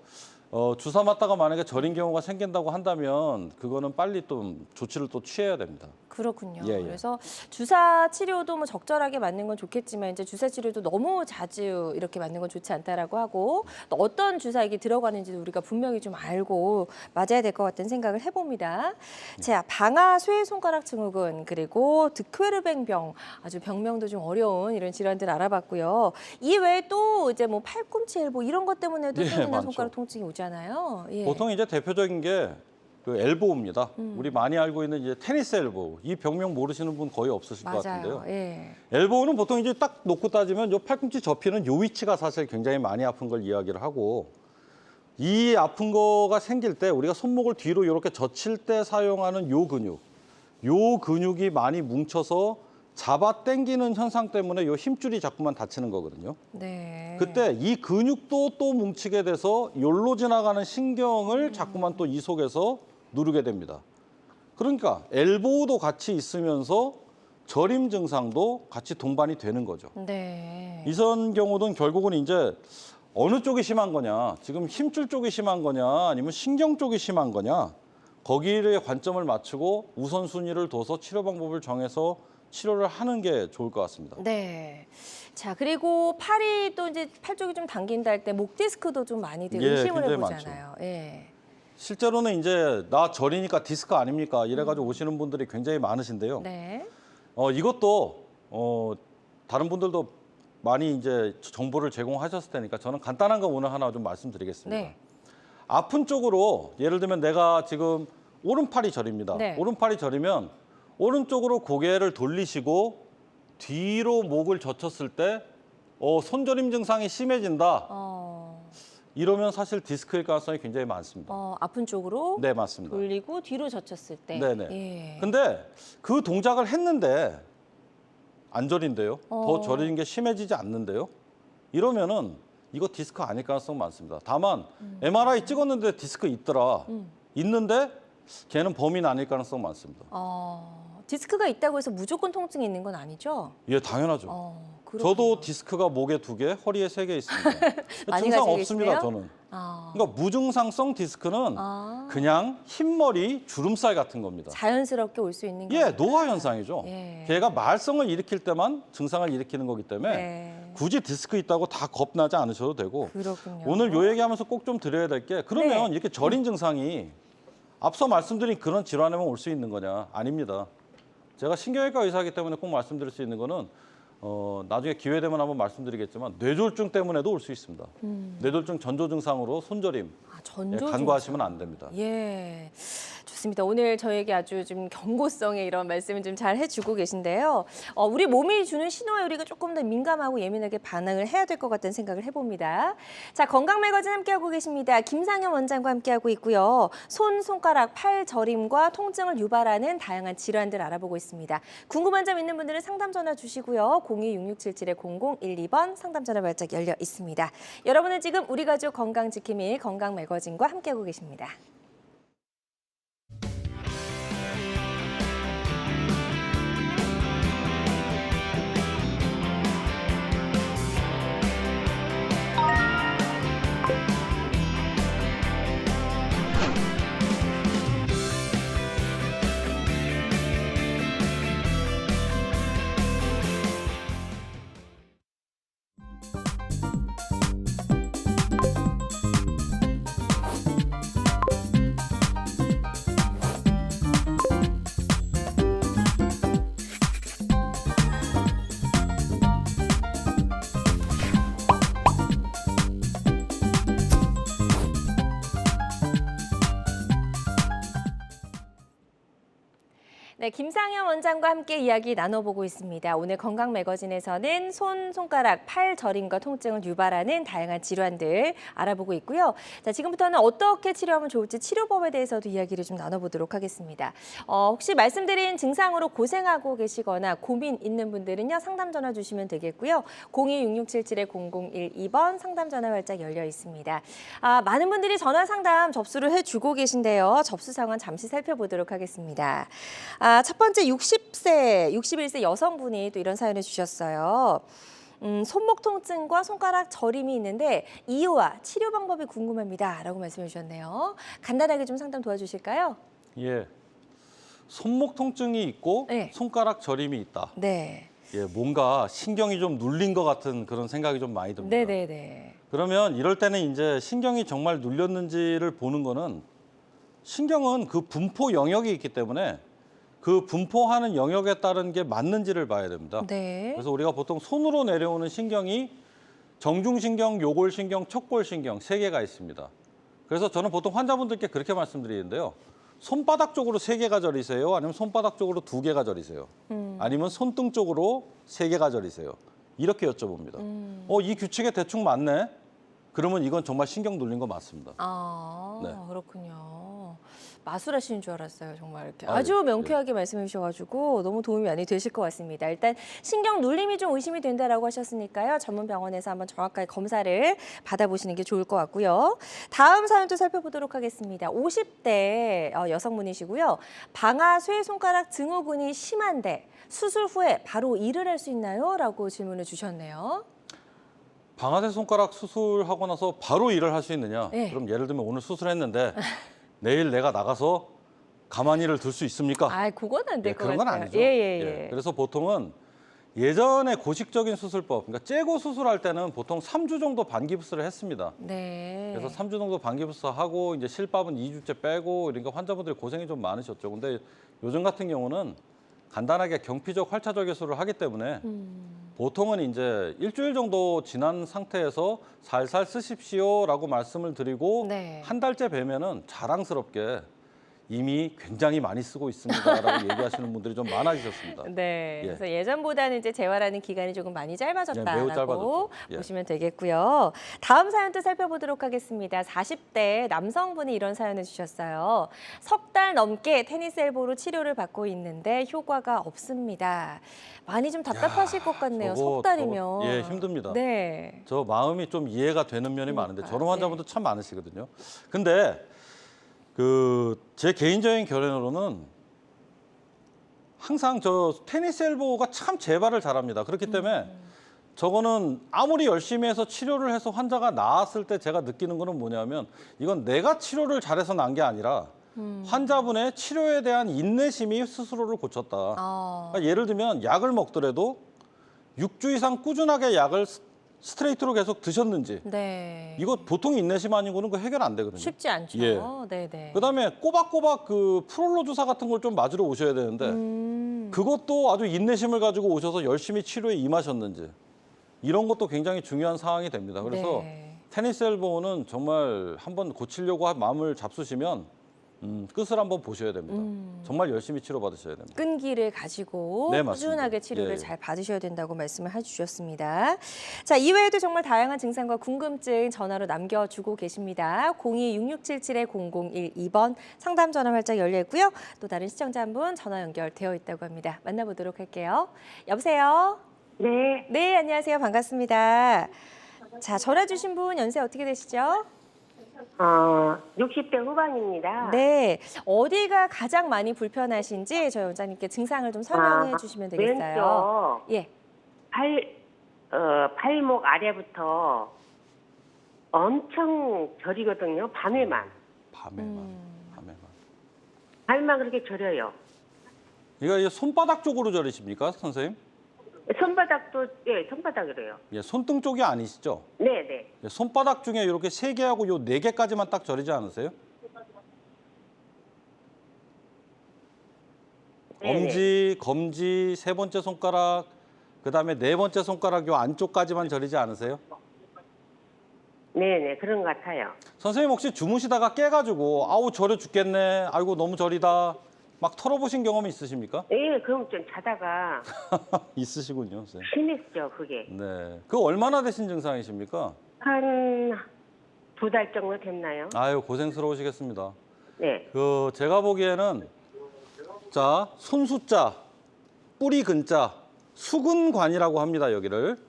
주사 맞다가 만약에 저린 경우가 생긴다고 한다면 그거는 빨리 좀 조치를 또 취해야 됩니다. 그렇군요. 예, 예. 그래서 주사 치료도 뭐 적절하게 맞는 건 좋겠지만 이제 주사 치료도 너무 자주 이렇게 맞는 건 좋지 않다라고 하고 또 어떤 주사 이게 들어가는지도 우리가 분명히 좀 알고 맞아야 될 것 같다는 생각을 해봅니다. 자, 방아쇠 손가락 증후군 그리고 득괴르뱅병 아주 병명도 좀 어려운 이런 질환들 알아봤고요. 이 외에 또 이제 뭐 팔꿈치 엘보 이런 것 때문에도 예, 손이나 많죠. 손가락 통증이 오잖아요. 예. 보통 이제 대표적인 게 엘보우입니다. 우리 많이 알고 있는 이제 테니스 엘보우. 이 병명 모르시는 분 거의 없으실 것 같은데요. 맞아요. 예. 엘보우는 보통 이제 딱 놓고 따지면 요 팔꿈치 접히는 요 위치가 사실 굉장히 많이 아픈 걸 이야기를 하고 이 아픈 거가 생길 때 우리가 손목을 뒤로 이렇게 젖힐 때 사용하는 요 근육이 많이 뭉쳐서 잡아 당기는 현상 때문에 요 힘줄이 자꾸만 다치는 거거든요. 네. 그때 이 근육도 또 뭉치게 돼서 요로 지나가는 신경을 자꾸만 또 이 속에서 누르게 됩니다. 그러니까 엘보우도 같이 있으면서 저림 증상도 같이 동반이 되는 거죠. 네. 이런 경우는 결국은 이제 어느 쪽이 심한 거냐, 지금 힘줄 쪽이 심한 거냐, 아니면 신경 쪽이 심한 거냐, 거기에 관점을 맞추고 우선순위를 둬서 치료 방법을 정해서 치료를 하는 게 좋을 것 같습니다. 네. 자, 그리고 팔이 또 이제 팔 쪽이 좀 당긴다 할 때 목 디스크도 좀 많이들 예, 의심을 굉장히 해보잖아요. 예. 실제로는 이제 나 저리니까 디스크 아닙니까? 이래가지고 오시는 분들이 굉장히 많으신데요. 네. 이것도 다른 분들도 많이 이제 정보를 제공하셨을 테니까 저는 간단한 거 오늘 하나 좀 말씀드리겠습니다. 네. 아픈 쪽으로 예를 들면 내가 지금 오른팔이 저립니다. 네. 오른팔이 저리면 오른쪽으로 고개를 돌리시고 뒤로 목을 젖혔을 때 손저림 증상이 심해진다. 이러면 사실 디스크일 가능성이 굉장히 많습니다. 아픈 쪽으로 네, 맞습니다. 돌리고 뒤로 젖혔을 때. 네네. 예. 근데 그 동작을 했는데 안 저린데요. 더 저리는 게 심해지지 않는데요. 이러면은 이거 디스크 아닐 가능성 많습니다. 다만 MRI 찍었는데 디스크 있더라. 있는데 걔는 범인 아닐 가능성 많습니다. 디스크가 있다고 해서 무조건 통증이 있는 건 아니죠? 예, 당연하죠. 그렇군요. 저도 디스크가 목에 2개, 허리에 3개 있습니다. 많이 증상 가지고 없습니다, 계시네요? 저는. 아, 그러니까 무증상성 디스크는 그냥 흰머리, 주름살 같은 겁니다. 자연스럽게 올 수 있는 예, 거니까. 노화 현상이죠. 예. 걔가 말썽을 일으킬 때만 증상을 일으키는 거기 때문에 네. 굳이 디스크 있다고 다 겁나지 않으셔도 되고 그렇군요. 오늘 요 얘기하면서 꼭 좀 드려야 될 게 그러면 네. 이렇게 저린 증상이 앞서 말씀드린 그런 질환에만 올 수 있는 거냐? 아닙니다. 제가 신경외과 의사이기 때문에 꼭 말씀드릴 수 있는 거는 나중에 기회 되면 한번 말씀드리겠지만 뇌졸중 때문에도 올 수 있습니다. 뇌졸중 전조 증상으로 손저림 전조 간과하시면 안 됩니다. 예, 좋습니다. 오늘 저에게 아주 좀 경고성의 이런 말씀을 좀 잘 해주고 계신데요. 우리 몸이 주는 신호에 우리가 조금 더 민감하고 예민하게 반응을 해야 될 것 같다는 생각을 해봅니다. 자, 건강 매거진 함께하고 계십니다. 김상현 원장과 함께하고 있고요. 손, 손가락, 팔 저림과 통증을 유발하는 다양한 질환들 알아보고 있습니다. 궁금한 점 있는 분들은 상담 전화 주시고요. 026677-0012번 상담 전화 발작 열려 있습니다. 여러분은 지금 우리 가족 건강 지킴이 건강 매거진과 함께하고 계십니다. 네, 김상현 원장과 함께 이야기 나눠보고 있습니다. 오늘 건강 매거진에서는 손, 손가락, 팔 저림과 통증을 유발하는 다양한 질환들 알아보고 있고요. 자, 지금부터는 어떻게 치료하면 좋을지 치료법에 대해서도 이야기를 좀 나눠보도록 하겠습니다. 혹시 말씀드린 증상으로 고생하고 계시거나 고민 있는 분들은요, 상담 전화 주시면 되겠고요. 026677-0012번 상담 전화 활짝 열려 있습니다. 많은 분들이 전화 상담 접수를 해주고 계신데요. 접수 상황 잠시 살펴보도록 하겠습니다. 첫 번째 61세 여성분이 또 이런 사연을 주셨어요. 손목 통증과 손가락 저림이 있는데 이유와 치료 방법이 궁금합니다. 라고 말씀해 주셨네요. 간단하게 좀 상담 도와주실까요? 예, 손목 통증이 있고 네. 손가락 저림이 있다. 네. 예, 뭔가 신경이 좀 눌린 것 같은 그런 생각이 좀 많이 듭니다. 네네네. 그러면 이럴 때는 이제 신경이 정말 눌렸는지를 보는 거는 신경은 그 분포 영역이 있기 때문에 그 분포하는 영역에 따른 게 맞는지를 봐야 됩니다. 네. 그래서 우리가 보통 손으로 내려오는 신경이 정중신경, 요골신경, 척골신경 3개가 있습니다. 그래서 저는 보통 환자분들께 그렇게 말씀드리는데요. 손바닥 쪽으로 3개가 저리세요? 아니면 손바닥 쪽으로 2개가 저리세요? 아니면 손등 쪽으로 3개가 저리세요? 이렇게 여쭤봅니다. 이 규칙에 대충 맞네? 그러면 이건 정말 신경 눌린 거 맞습니다. 네. 그렇군요. 마술하시는 줄 알았어요. 정말 이렇게 아, 아주 예. 명쾌하게 말씀해 주셔가지고 너무 도움이 많이 되실 것 같습니다. 일단 신경 눌림이 좀 의심이 된다라고 하셨으니까요. 전문 병원에서 한번 정확하게 검사를 받아보시는 게 좋을 것 같고요. 다음 사연도 살펴보도록 하겠습니다. 50대 여성분이시고요. 방아, 쇠, 손가락 증후군이 심한데 수술 후에 바로 일을 할 수 있나요? 라고 질문을 주셨네요. 방아쇠 손가락 수술하고 나서 바로 일을 할 수 있느냐? 네. 그럼 예를 들면 오늘 수술했는데 내일 내가 나가서 가만히를 둘 수 있습니까? 그건 안 될 것 그런 같아요. 건 아니죠. 예. 그래서 보통은 예전에 고식적인 수술법, 그러니까 째고 수술할 때는 보통 3주 정도 반기부스를 했습니다. 네. 그래서 3주 정도 반기부스 하고 이제 실밥은 2주째 빼고 그러니까 환자분들이 고생이 좀 많으셨죠. 근데 요즘 같은 경우는 간단하게 경피적 활차절 개술을 하기 때문에 보통은 이제 일주일 정도 지난 상태에서 살살 쓰십시오라고 말씀을 드리고 네. 한 달째 뵈면은 자랑스럽게 이미 굉장히 많이 쓰고 있습니다라고 얘기하시는 분들이 좀 많아지셨습니다. 네. 예. 그래서 예전보다는 이제 재활하는 기간이 조금 많이 매우 짧아졌다라고 짧아졌죠. 예. 보시면 되겠고요. 다음 사연도 살펴보도록 하겠습니다. 40대 남성분이 이런 사연을 주셨어요. 석 달 넘게 테니스 엘보로 치료를 받고 있는데 효과가 없습니다. 많이 좀 답답하실 것 같네요. 석 달이면. 예, 힘듭니다. 네. 저 마음이 좀 이해가 되는 면이 많은데 그러니까요. 저런 환자분도 참 많으시거든요. 근데 제 개인적인 결론으로는 항상 저 테니스 엘보가 참 재발을 잘합니다. 그렇기 때문에 저거는 아무리 열심히 해서 치료를 해서 환자가 나았을 때 제가 느끼는 거는 뭐냐면 이건 내가 치료를 잘해서 난 게 아니라 환자분의 치료에 대한 인내심이 스스로를 고쳤다. 그러니까 예를 들면 약을 먹더라도 6주 이상 꾸준하게 약을 스트레이트로 계속 드셨는지 네. 이거 보통 인내심 아니고는 그 해결 안 되거든요. 쉽지 않죠. 예. 네네. 그다음에 꼬박꼬박 그 프롤로 주사 같은 걸 좀 맞으러 오셔야 되는데 그것도 아주 인내심을 가지고 오셔서 열심히 치료에 임하셨는지 이런 것도 굉장히 중요한 상황이 됩니다. 그래서 네. 테니스 엘보는 정말 한번 고치려고 마음을 잡수시면 끝을 한번 보셔야 됩니다. 정말 열심히 치료받으셔야 됩니다. 끈기를 가지고 네, 맞습니다. 꾸준하게 치료를 예, 예. 잘 받으셔야 된다고 말씀을 해주셨습니다. 자, 이외에도 정말 다양한 증상과 궁금증 전화로 남겨주고 계십니다. 02-6677-0012번 상담 전화 활짝 열려 있고요. 또 다른 시청자 한 분 전화 연결되어 있다고 합니다. 만나보도록 할게요. 여보세요? 네, 네, 안녕하세요. 반갑습니다. 자, 전화 주신 분 연세 어떻게 되시죠? 60대 후반입니다. 네, 어디가 가장 많이 불편하신지 저희 원장님께 증상을 좀 설명해 주시면 되겠어요. 왼쪽 예. 팔목 아래부터 엄청 저리거든요. 밤에만. 밤에만. 밤에만 그렇게 저려요. 이거 손바닥 쪽으로 저리십니까, 선생님? 손바닥도, 예, 손바닥으로요. 예, 손등 쪽이 아니시죠? 네네. 예, 손바닥 중에 이렇게 3개하고 요 4개까지만 딱 저리지 않으세요? 네네. 엄지, 검지, 3번째 손가락, 그다음에 4번째 손가락 요 안쪽까지만 저리지 않으세요? 네네, 그런 것 같아요. 선생님 혹시 주무시다가 깨가지고 아우 저려 죽겠네, 아이고 너무 저리다 막 털어보신 경험이 있으십니까? 예, 그럼 좀 자다가 있으시군요, 선생님. 심했죠, 그게. 네, 그 얼마나 되신 증상이십니까? 한 2달 정도 됐나요? 아유 고생스러우시겠습니다. 네. 제가 보기에는 자 손수자, 뿌리 근자, 수근관이라고 합니다. 여기를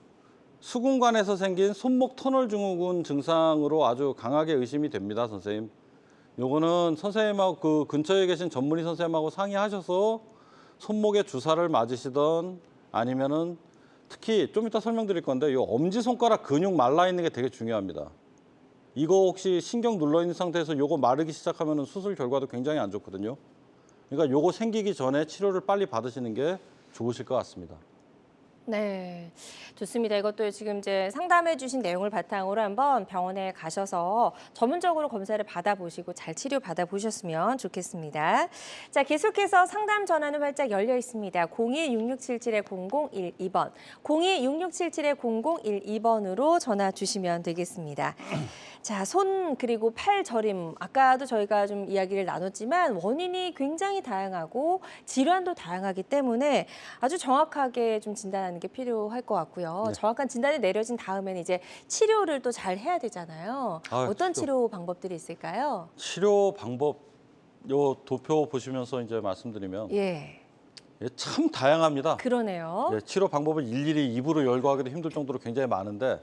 수근관에서 생긴 손목 터널 증후군 증상으로 아주 강하게 의심이 됩니다, 선생님. 요거는 선생님하고 그 근처에 계신 전문의 선생님하고 상의하셔서 손목에 주사를 맞으시던 아니면은 특히 좀 이따 설명드릴 건데 요 엄지 손가락 근육 말라 있는 게 되게 중요합니다. 이거 혹시 신경 눌러 있는 상태에서 요거 마르기 시작하면은 수술 결과도 굉장히 안 좋거든요. 그러니까 요거 생기기 전에 치료를 빨리 받으시는 게 좋으실 것 같습니다. 네, 좋습니다. 이것도 지금 이제 상담해 주신 내용을 바탕으로 한번 병원에 가셔서 전문적으로 검사를 받아보시고 잘 치료 받아보셨으면 좋겠습니다. 자, 계속해서 상담 전화는 활짝 열려 있습니다. 02-6677-0012번, 02-6677-0012번으로 전화 주시면 되겠습니다. 자, 손 그리고 팔 저림, 아까도 저희가 좀 이야기를 나눴지만 원인이 굉장히 다양하고 질환도 다양하기 때문에 아주 정확하게 좀 진단하는 게 필요할 것 같고요. 네. 정확한 진단이 내려진 다음에는 이제 치료를 또 잘 해야 되잖아요. 어떤 치료 방법들이 있을까요? 치료 방법 요 도표 보시면서 이제 말씀드리면 예, 참 다양합니다. 그러네요. 예, 치료 방법을 일일이 입으로 열거하기도 힘들 정도로 굉장히 많은데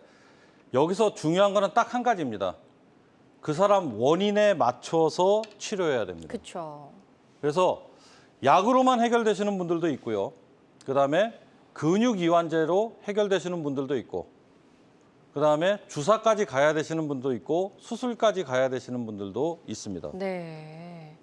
여기서 중요한 거는 딱 한 가지입니다. 그 사람 원인에 맞춰서 치료해야 됩니다. 그렇죠. 그래서 약으로만 해결되시는 분들도 있고요. 그다음에 근육 이완제로 해결되시는 분들도 있고 그다음에 주사까지 가야 되시는 분도 있고 수술까지 가야 되시는 분들도 있습니다. 네,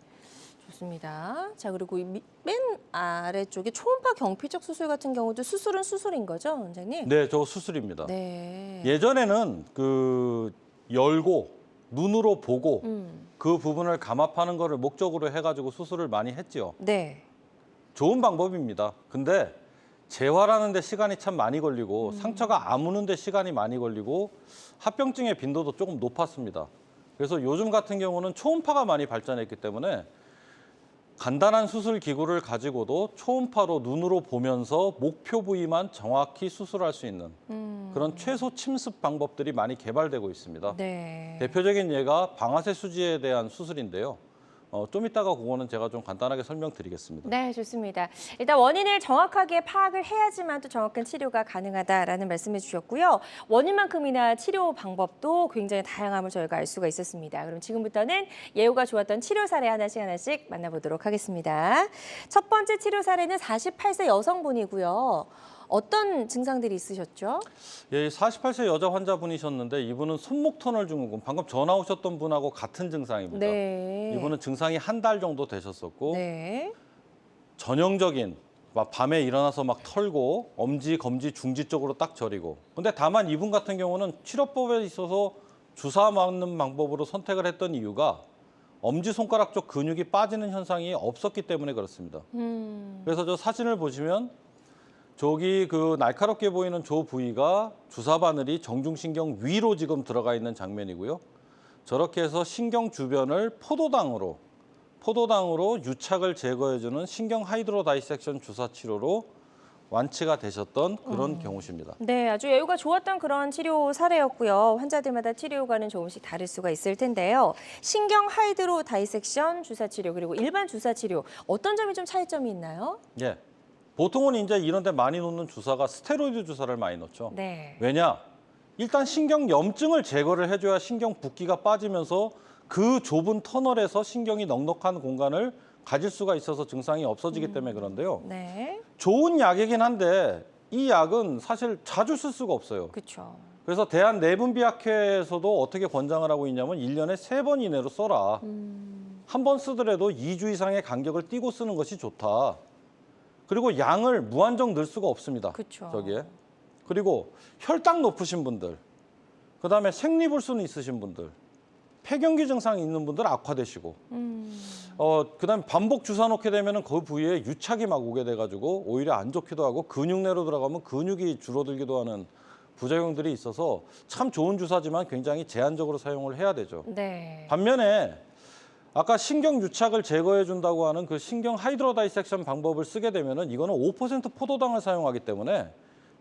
좋습니다. 자, 그리고 맨 아래쪽에 초음파 경피적 수술 같은 경우도 수술은 수술인 거죠, 원장님? 네, 저거 수술입니다. 네. 예전에는 그 열고 눈으로 보고 그 부분을 감압하는 거를 목적으로 해가지고 수술을 많이 했지요. 네. 좋은 방법입니다. 근데 재활하는 데 시간이 참 많이 걸리고 상처가 아무는 데 시간이 많이 걸리고 합병증의 빈도도 조금 높았습니다. 그래서 요즘 같은 경우는 초음파가 많이 발전했기 때문에 간단한 수술 기구를 가지고도 초음파로 눈으로 보면서 목표 부위만 정확히 수술할 수 있는 그런 최소 침습 방법들이 많이 개발되고 있습니다. 네. 대표적인 예가 방아쇠 수지에 대한 수술인데요. 좀 이따가 그거는 제가 좀 간단하게 설명드리겠습니다. 네, 좋습니다. 일단 원인을 정확하게 파악을 해야지만 또 정확한 치료가 가능하다라는 말씀해 주셨고요. 원인만큼이나 치료 방법도 굉장히 다양함을 저희가 알 수가 있었습니다. 그럼 지금부터는 예후가 좋았던 치료 사례 하나씩 만나보도록 하겠습니다. 첫 번째 치료 사례는 48세 여성분이고요. 어떤 증상들이 있으셨죠? 예, 48세 여자 환자분이셨는데 이분은 손목 터널 증후군, 방금 전화 오셨던 분하고 같은 증상입니다. 네. 이분은 증상이 한 달 정도 되셨었고 네. 전형적인 막 밤에 일어나서 막 털고 엄지, 검지, 중지 쪽으로 딱 저리고. 근데 다만 이분 같은 경우는 치료법에 있어서 주사 맞는 방법으로 선택을 했던 이유가 엄지손가락 쪽 근육이 빠지는 현상이 없었기 때문에 그렇습니다. 그래서 저 사진을 보시면 저기 그 날카롭게 보이는 저 부위가 주사 바늘이 정중신경 위로 지금 들어가 있는 장면이고요. 저렇게 해서 신경 주변을 포도당으로 유착을 제거해주는 신경 하이드로 다이섹션 주사 치료로 완치가 되셨던 그런 경우십니다. 네, 아주 예후가 좋았던 그런 치료 사례였고요. 환자들마다 치료 효과는 조금씩 다를 수가 있을 텐데요. 신경 하이드로 다이섹션 주사 치료 그리고 일반 주사 치료 어떤 점이 좀 차이점이 있나요? 예. 보통은 이제 이런 데 많이 놓는 주사가 스테로이드 주사를 많이 놓죠. 네. 왜냐? 일단 신경 염증을 제거를 해줘야 신경 붓기가 빠지면서 그 좁은 터널에서 신경이 넉넉한 공간을 가질 수가 있어서 증상이 없어지기 때문에 그런데요. 네. 좋은 약이긴 한데 이 약은 사실 자주 쓸 수가 없어요. 그렇죠. 그래서 대한내분비학회에서도 어떻게 권장을 하고 있냐면 1년에 3번 이내로 써라. 한 번 쓰더라도 2주 이상의 간격을 띄고 쓰는 것이 좋다. 그리고 양을 무한정 넣을 수가 없습니다. 그쵸. 저기에. 그리고 혈당 높으신 분들, 그다음에 생리불순 있으신 분들, 폐경기 증상이 있는 분들 악화되시고, 그다음에 반복 주사 놓게 되면은 그 부위에 유착이 막 오게 돼가지고 오히려 안 좋기도 하고 근육내로 들어가면 근육이 줄어들기도 하는 부작용들이 있어서 참 좋은 주사지만 굉장히 제한적으로 사용을 해야 되죠. 네. 반면에 아까 신경 유착을 제거해 준다고 하는 그 신경 하이드로 다이섹션 방법을 쓰게 되면은 이거는 5% 포도당을 사용하기 때문에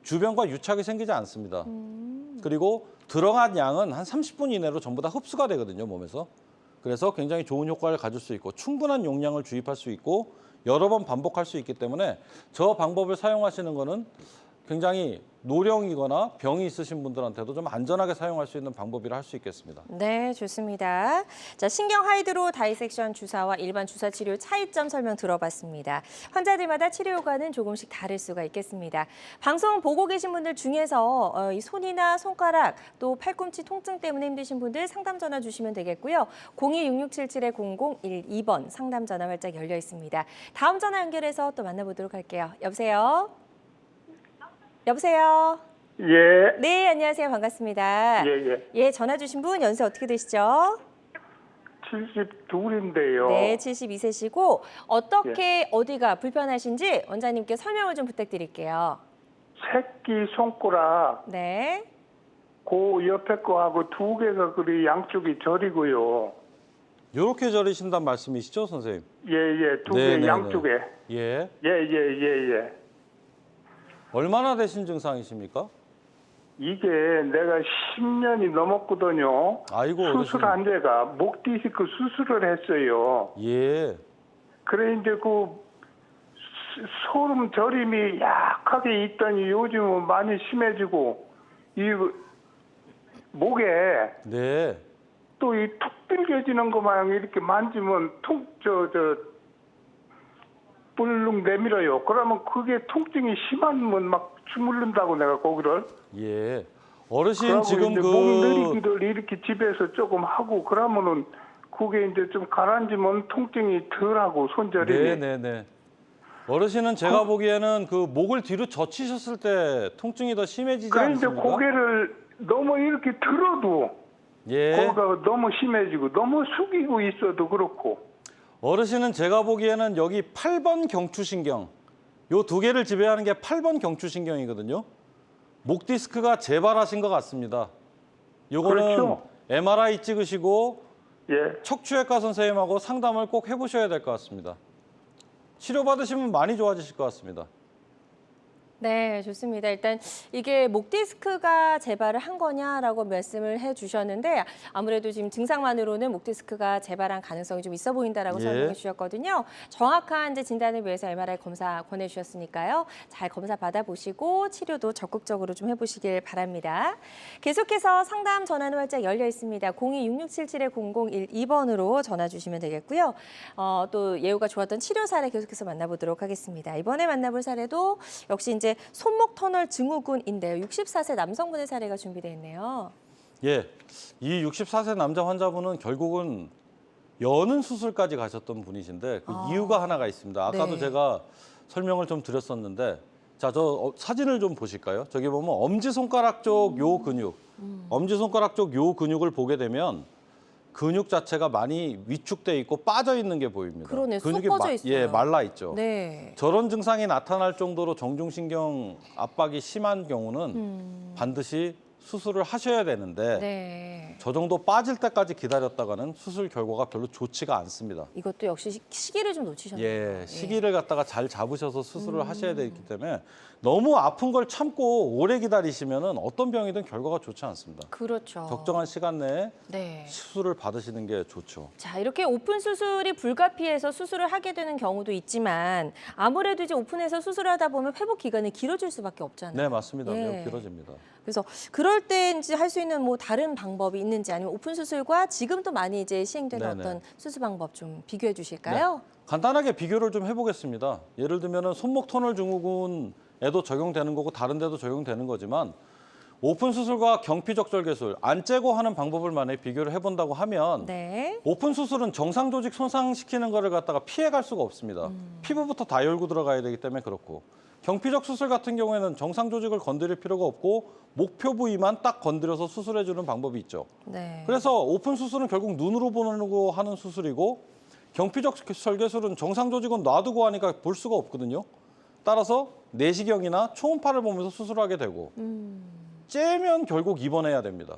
주변과 유착이 생기지 않습니다. 그리고 들어간 양은 한 30분 이내로 전부 다 흡수가 되거든요, 몸에서. 그래서 굉장히 좋은 효과를 가질 수 있고 충분한 용량을 주입할 수 있고 여러 번 반복할 수 있기 때문에 저 방법을 사용하시는 거는 굉장히 노령이거나 병이 있으신 분들한테도 좀 안전하게 사용할 수 있는 방법이라 할 수 있겠습니다. 네, 좋습니다. 자, 신경 하이드로 다이섹션 주사와 일반 주사 치료 차이점 설명 들어봤습니다. 환자들마다 치료 효과는 조금씩 다를 수가 있겠습니다. 방송 보고 계신 분들 중에서 이 손이나 손가락 또 팔꿈치 통증 때문에 힘드신 분들 상담 전화 주시면 되겠고요. 02-6677-0012번 상담 전화 활짝 열려 있습니다. 다음 전화 연결해서 또 만나보도록 할게요. 여보세요? 여보세요? 예, 네, 안녕하세요. 반갑습니다. 예, 전화 주신 분 연세 어떻게 되시죠? 72인데요. 네, 72세시고 어떻게 어디가 불편하신지 원장님께 설명을 좀 부탁드릴게요. 새끼 손가락, 네. 그 옆에 거하고 두 개가 그리 양쪽이 저리고요. 이렇게 저리신단 말씀이시죠, 선생님? 예, 두 개 네네네. 양쪽에. 예. 예. 얼마나 되신 증상이십니까? 이게 내가 10년이 넘었거든요. 아이고, 수술한 데가 목 디스크 수술을 했어요. 예. 그래 이제 그 소름 저림이 약하게 있더니 요즘은 많이 심해지고 이 목에 네. 또 이 툭 빌겨지는 거 마냥 이렇게 만지면 불룩 내밀어요. 그러면 그게 통증이 심하면 막 주물른다고 내가 거기를. 예. 어르신 그러고 지금 이제 목 내리기를 이렇게 집에서 조금 하고 그러면은 그게 이제 좀 가라앉으면 통증이 덜하고 손저림이. 네네네. 어르신은 제가 보기에는 그 목을 뒤로 젖히셨을 때 통증이 더 심해지지 그래 이제 않습니까? 고개를 너무 이렇게 들어도 예. 거기가 너무 심해지고 너무 숙이고 있어도 그렇고. 어르신은 제가 보기에는 여기 8번 경추신경, 요 두 개를 지배하는 게 8번 경추신경이거든요. 목 디스크가 재발하신 것 같습니다. 요거는 그렇죠. MRI 찍으시고 예. 척추외과 선생님하고 상담을 꼭 해보셔야 될 것 같습니다. 치료받으시면 많이 좋아지실 것 같습니다. 네, 좋습니다. 일단 이게 목 디스크가 재발을 한 거냐라고 말씀을 해주셨는데 아무래도 지금 증상만으로는 목 디스크가 재발한 가능성이 좀 있어 보인다라고 예. 설명해 주셨거든요. 정확한 이제 진단을 위해서 MRI 검사 권해주셨으니까요. 잘 검사 받아보시고 치료도 적극적으로 좀 해보시길 바랍니다. 계속해서 상담 전화는 활짝 열려 있습니다. 02-6677-0012번으로 전화 주시면 되겠고요. 또 예후가 좋았던 치료 사례 계속해서 만나보도록 하겠습니다. 이번에 만나볼 사례도 역시 이제 손목 터널 증후군인데요. 64세 남성분의 사례가 준비되어 있네요. 예, 이 64세 남자 환자분은 결국은 여는 수술까지 가셨던 분이신데 그 이유가 하나가 있습니다. 아까도 네. 제가 설명을 좀 드렸었는데 자, 저 사진을 좀 보실까요? 저기 보면 엄지손가락 쪽 요 근육, 엄지손가락 쪽 요 근육을 보게 되면 근육 자체가 많이 위축돼 있고 빠져 있는 게 보입니다. 그러네, 쑥 근육이 뻗어 있어요. 예, 말라 있죠. 네. 저런 증상이 나타날 정도로 정중신경 압박이 심한 경우는 반드시 수술을 하셔야 되는데 네. 저 정도 빠질 때까지 기다렸다가는 수술 결과가 별로 좋지가 않습니다. 이것도 역시 시기를 좀 놓치셨네요. 예, 시기를 갖다가 잘 잡으셔서 수술을 하셔야 되기 때문에 너무 아픈 걸 참고 오래 기다리시면은 어떤 병이든 결과가 좋지 않습니다. 그렇죠. 적정한 시간 내에 네. 수술을 받으시는 게 좋죠. 자, 이렇게 오픈 수술이 불가피해서 수술을 하게 되는 경우도 있지만 아무래도 이제 오픈해서 수술을 하다 보면 회복 기간이 길어질 수밖에 없잖아요. 네, 맞습니다. 예. 매우 길어집니다. 그래서 그럴 때 이제 할 수 있는 뭐 다른 방법이 있는지 아니면 오픈 수술과 지금 또 많이 이제 시행되는 네네. 어떤 수술 방법 좀 비교해 주실까요? 간단하게 비교를 좀 해보겠습니다. 예를 들면은 손목 터널 증후군에도 적용되는 거고 다른 데도 적용되는 거지만 오픈 수술과 경피적 절개술, 안 째고 하는 방법을 만약에 비교를 해본다고 하면 네. 오픈 수술은 정상 조직 손상시키는 거를 갖다가 피해갈 수가 없습니다. 피부부터 다 열고 들어가야 되기 때문에 그렇고 경피적 수술 같은 경우에는 정상 조직을 건드릴 필요가 없고 목표 부위만 딱 건드려서 수술해주는 방법이 있죠. 네. 그래서 오픈 수술은 결국 눈으로 보고 하는 수술이고 경피적 절개술은 정상 조직은 놔두고 하니까 볼 수가 없거든요. 따라서 내시경이나 초음파를 보면서 수술하게 되고 째면 결국 입원해야 됩니다.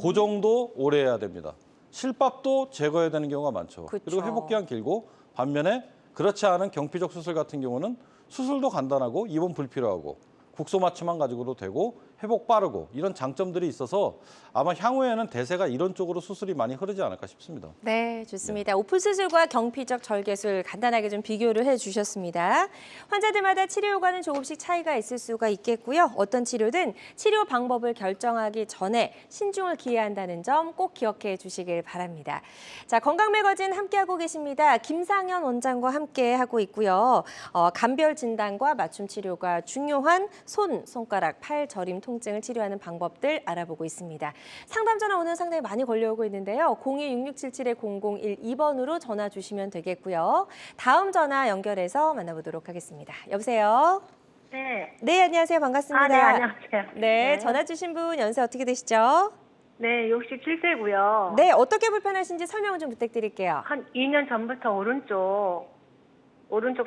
그 정도 오래 해야 됩니다. 실밥도 제거해야 되는 경우가 많죠. 그쵸. 그리고 회복기간 길고 반면에 그렇지 않은 경피적 수술 같은 경우는 수술도 간단하고 입원 불필요하고 국소 맞춤만 가지고도 되고 회복 빠르고 이런 장점들이 있어서 아마 향후에는 대세가 이런 쪽으로 수술이 많이 흐르지 않을까 싶습니다. 네, 좋습니다. 오픈 수술과 경피적 절개술 간단하게 좀 비교를 해주셨습니다. 환자들마다 치료 효과는 조금씩 차이가 있을 수가 있겠고요. 어떤 치료든 치료 방법을 결정하기 전에 신중을 기해한다는 점 꼭 기억해 주시길 바랍니다. 자, 건강 매거진 함께하고 계십니다. 김상현 원장과 함께하고 있고요. 감별 진단과 맞춤 치료가 중요한 손, 손가락, 팔 저림 통증을 치료하는 방법들 알아보고 있습니다. 상담 전화 오늘 상당히 많이 걸려오고 있는데요. 02-6677-0012번으로 전화 주시면 되겠고요. 다음 전화 연결해서 만나보도록 하겠습니다. 여보세요? 네. 네, 안녕하세요. 반갑습니다. 네, 안녕하세요. 네, 전화 주신 분 연세 어떻게 되시죠? 네, 67세고요. 네, 어떻게 불편하신지 설명을 좀 부탁드릴게요. 한 2년 전부터 오른쪽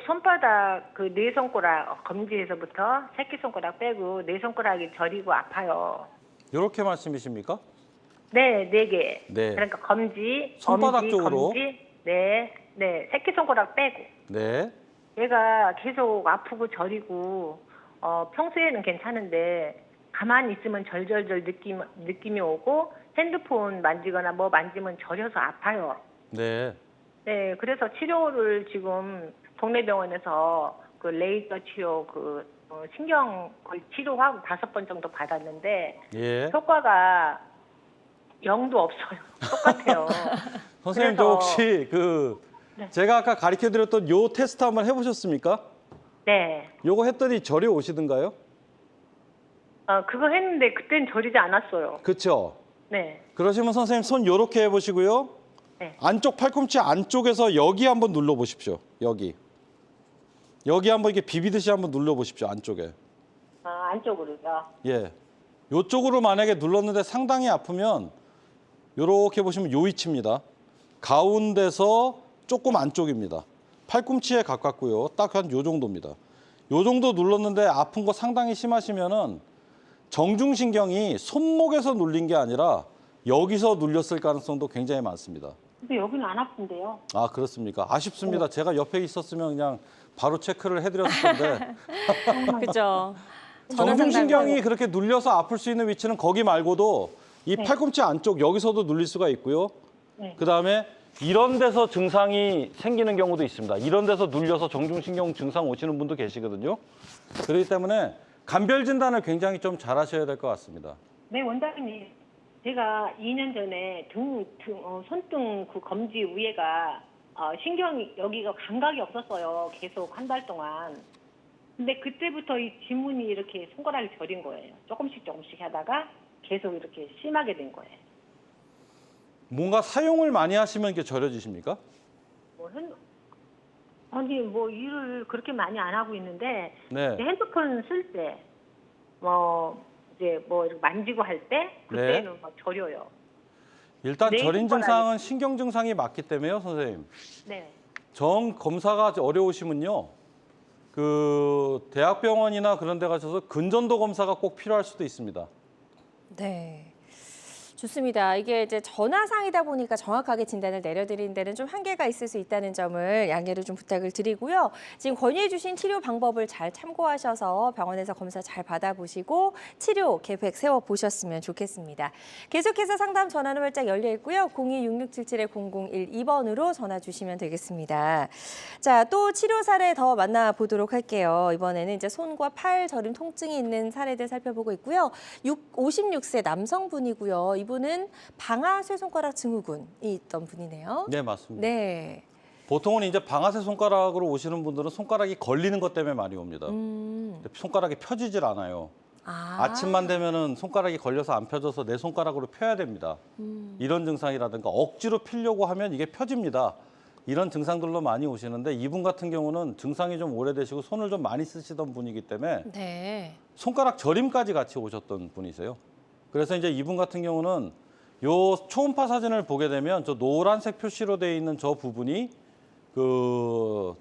손바닥 그 네 손가락 검지에서부터 새끼 손가락 빼고 네 손가락이 저리고 아파요. 이렇게 말씀이십니까? 네, 네 개. 네. 그러니까 검지, 손바닥 엄지, 쪽으로? 검지, 네, 새끼 손가락 빼고. 네. 얘가 계속 아프고 저리고 평소에는 괜찮은데 가만히 있으면 절절절 느낌이 오고 핸드폰 만지거나 뭐 만지면 저려서 아파요. 네. 네, 그래서 치료를 지금 동네 병원에서 그 레이저 치료 신경 치료하고 5번 정도 받았는데 예. 효과가 0도 없어요. 똑같아요. 선생님, 그래서- 저 혹시 네. 제가 아까 가르쳐드렸던 요 테스트 한번 해보셨습니까? 네. 요거 했더니 저리 오시던가요? 그거 했는데 그땐 저리지 않았어요. 그렇죠. 네. 그러시면 선생님 손 요렇게 해보시고요. 네. 안쪽 팔꿈치 안쪽에서 여기 한번 눌러보십시오. 여기 한번 이렇게 비비듯이 한번 눌러보십시오. 안쪽에. 안쪽으로요. 예. 요쪽으로 만약에 눌렀는데 상당히 아프면 요렇게 보시면 요 위치입니다. 가운데서 조금 안쪽입니다. 팔꿈치에 가깝고요. 딱 한 요 정도입니다. 요 정도 눌렀는데 아픈 거 상당히 심하시면은 정중신경이 손목에서 눌린 게 아니라 여기서 눌렸을 가능성도 굉장히 많습니다. 근데 여기는 안 아픈데요. 아, 그렇습니까? 아쉽습니다. 제가 옆에 있었으면 그냥 바로 체크를 해드렸을 텐데 그죠. 정중신경이 그렇게 눌려서 아플 수 있는 위치는 거기 말고도 이 팔꿈치 안쪽 여기서도 눌릴 수가 있고요. 네. 그다음에 이런 데서 증상이 생기는 경우도 있습니다. 이런 데서 눌려서 정중신경 증상 오시는 분도 계시거든요. 그렇기 때문에 감별 진단을 굉장히 좀 잘 하셔야 될 것 같습니다. 네, 원장님. 제가 2년 전에 손등 그 검지 위에가 신경이 여기가 감각이 없었어요. 계속 한 달 동안. 근데 그때부터 이 지문이 이렇게 손가락이 저린 거예요. 조금씩 하다가 계속 이렇게 심하게 된 거예요. 뭔가 사용을 많이 하시면 이게 저려지십니까? 아니 뭐 일을 그렇게 많이 안 하고 있는데 네. 핸드폰 쓸 때 이제 뭐 이렇게 만지고 할 때 그때는 막 저려요. 일단 네, 저린 손가락이. 증상은 신경 증상이 맞기 때문에요, 선생님. 네. 정 검사가 어려우시면요. 그 대학병원이나 그런 데 가셔서 근전도 검사가 꼭 필요할 수도 있습니다. 네. 좋습니다. 이게 이제 전화상이다 보니까 정확하게 진단을 내려드리는 데는 좀 한계가 있을 수 있다는 점을 양해를 좀 부탁을 드리고요. 지금 권유해 주신 치료 방법을 잘 참고하셔서 병원에서 검사 잘 받아보시고 치료 계획 세워보셨으면 좋겠습니다. 계속해서 상담 전화는 활짝 열려 있고요. 026677-0012번으로 전화 주시면 되겠습니다. 자, 또 치료 사례 더 만나보도록 할게요. 이번에는 이제 손과 팔 저림 통증이 있는 사례들 살펴보고 있고요. 56세 남성분이고요. 이분은 방아쇠 손가락 증후군이 있던 분이네요. 네, 맞습니다. 네. 보통은 이제 방아쇠 손가락으로 오시는 분들은 손가락이 걸리는 것 때문에 많이 옵니다. 근데 손가락이 펴지질 않아요. 아침만 되면은 손가락이 걸려서 안 펴져서 내 손가락으로 펴야 됩니다. 이런 증상이라든가 억지로 펴려고 하면 이게 펴집니다. 이런 증상들로 많이 오시는데 이분 같은 경우는 증상이 좀 오래되시고 손을 좀 많이 쓰시던 분이기 때문에 네. 손가락 저림까지 같이 오셨던 분이세요. 그래서 이제 이분 같은 경우는 요 초음파 사진을 보게 되면 저 노란색 표시로 되어 있는 저 부분이 그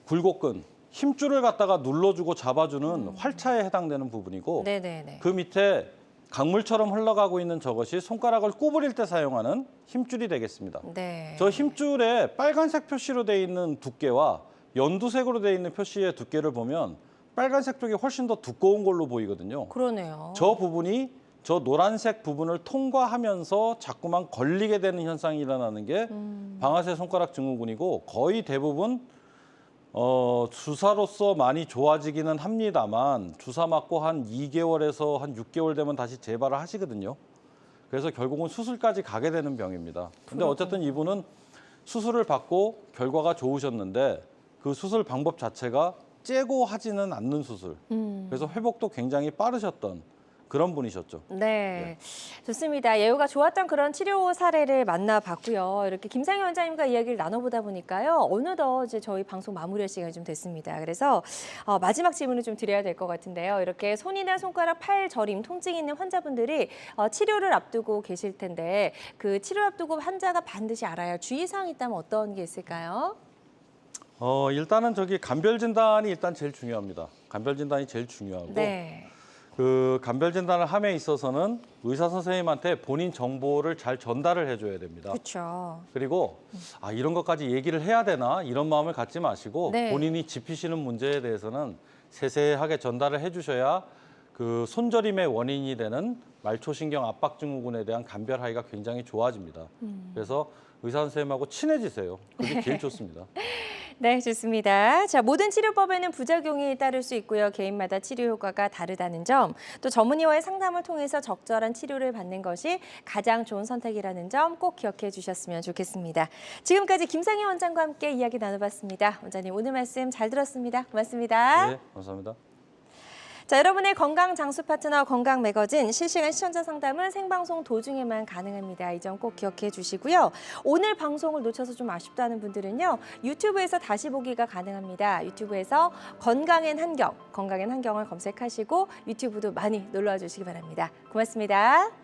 굴곡근, 힘줄을 갖다가 눌러주고 잡아주는 활차에 해당되는 부분이고 네네네. 그 밑에 강물처럼 흘러가고 있는 저것이 손가락을 구부릴 때 사용하는 힘줄이 되겠습니다. 네. 저 힘줄에 빨간색 표시로 되어 있는 두께와 연두색으로 되어 있는 표시의 두께를 보면 빨간색 쪽이 훨씬 더 두꺼운 걸로 보이거든요. 그러네요. 저 부분이 저 노란색 부분을 통과하면서 자꾸만 걸리게 되는 현상이 일어나는 게 방아쇠 손가락 증후군이고 거의 대부분 주사로서 많이 좋아지기는 합니다만 주사 맞고 한 2개월에서 한 6개월 되면 다시 재발을 하시거든요. 그래서 결국은 수술까지 가게 되는 병입니다. 근데 어쨌든 이분은 수술을 받고 결과가 좋으셨는데 그 수술 방법 자체가 째고 하지는 않는 수술. 그래서 회복도 굉장히 빠르셨던 그런 분이셨죠. 네, 좋습니다. 예후가 좋았던 그런 치료 사례를 만나봤고요. 이렇게 김상희 원장님과 이야기를 나눠보다 보니까요. 어느덧 이제 저희 방송 마무리할 시간이 좀 됐습니다. 그래서 마지막 질문을 좀 드려야 될 것 같은데요. 이렇게 손이나 손가락, 팔 저림, 통증이 있는 환자분들이 치료를 앞두고 계실 텐데 그 치료를 앞두고 환자가 반드시 알아야 할 주의사항이 있다면 어떤 게 있을까요? 일단은 저기 감별 진단이 일단 제일 중요합니다. 감별 진단이 제일 중요하고 네. 그 감별 진단을 함에 있어서는 의사 선생님한테 본인 정보를 잘 전달을 해줘야 됩니다. 그렇죠. 그리고 이런 것까지 얘기를 해야 되나 이런 마음을 갖지 마시고 네. 본인이 짚히시는 문제에 대해서는 세세하게 전달을 해주셔야 그 손저림의 원인이 되는 말초신경 압박 증후군에 대한 감별하기가 굉장히 좋아집니다. 그래서 의사 선생님하고 친해지세요. 그게 제일 좋습니다. 네, 좋습니다. 자, 모든 치료법에는 부작용이 따를 수 있고요. 개인마다 치료 효과가 다르다는 점, 또 전문의와의 상담을 통해서 적절한 치료를 받는 것이 가장 좋은 선택이라는 점 꼭 기억해 주셨으면 좋겠습니다. 지금까지 김상희 원장과 함께 이야기 나눠봤습니다. 원장님, 오늘 말씀 잘 들었습니다. 고맙습니다. 네, 감사합니다. 자, 여러분의 건강 장수 파트너 건강 매거진 실시간 시청자 상담은 생방송 도중에만 가능합니다. 이 점 꼭 기억해 주시고요. 오늘 방송을 놓쳐서 좀 아쉽다는 분들은요. 유튜브에서 다시 보기가 가능합니다. 유튜브에서 건강엔 한경, 건강엔 한경을 검색하시고 유튜브도 많이 놀러와 주시기 바랍니다. 고맙습니다.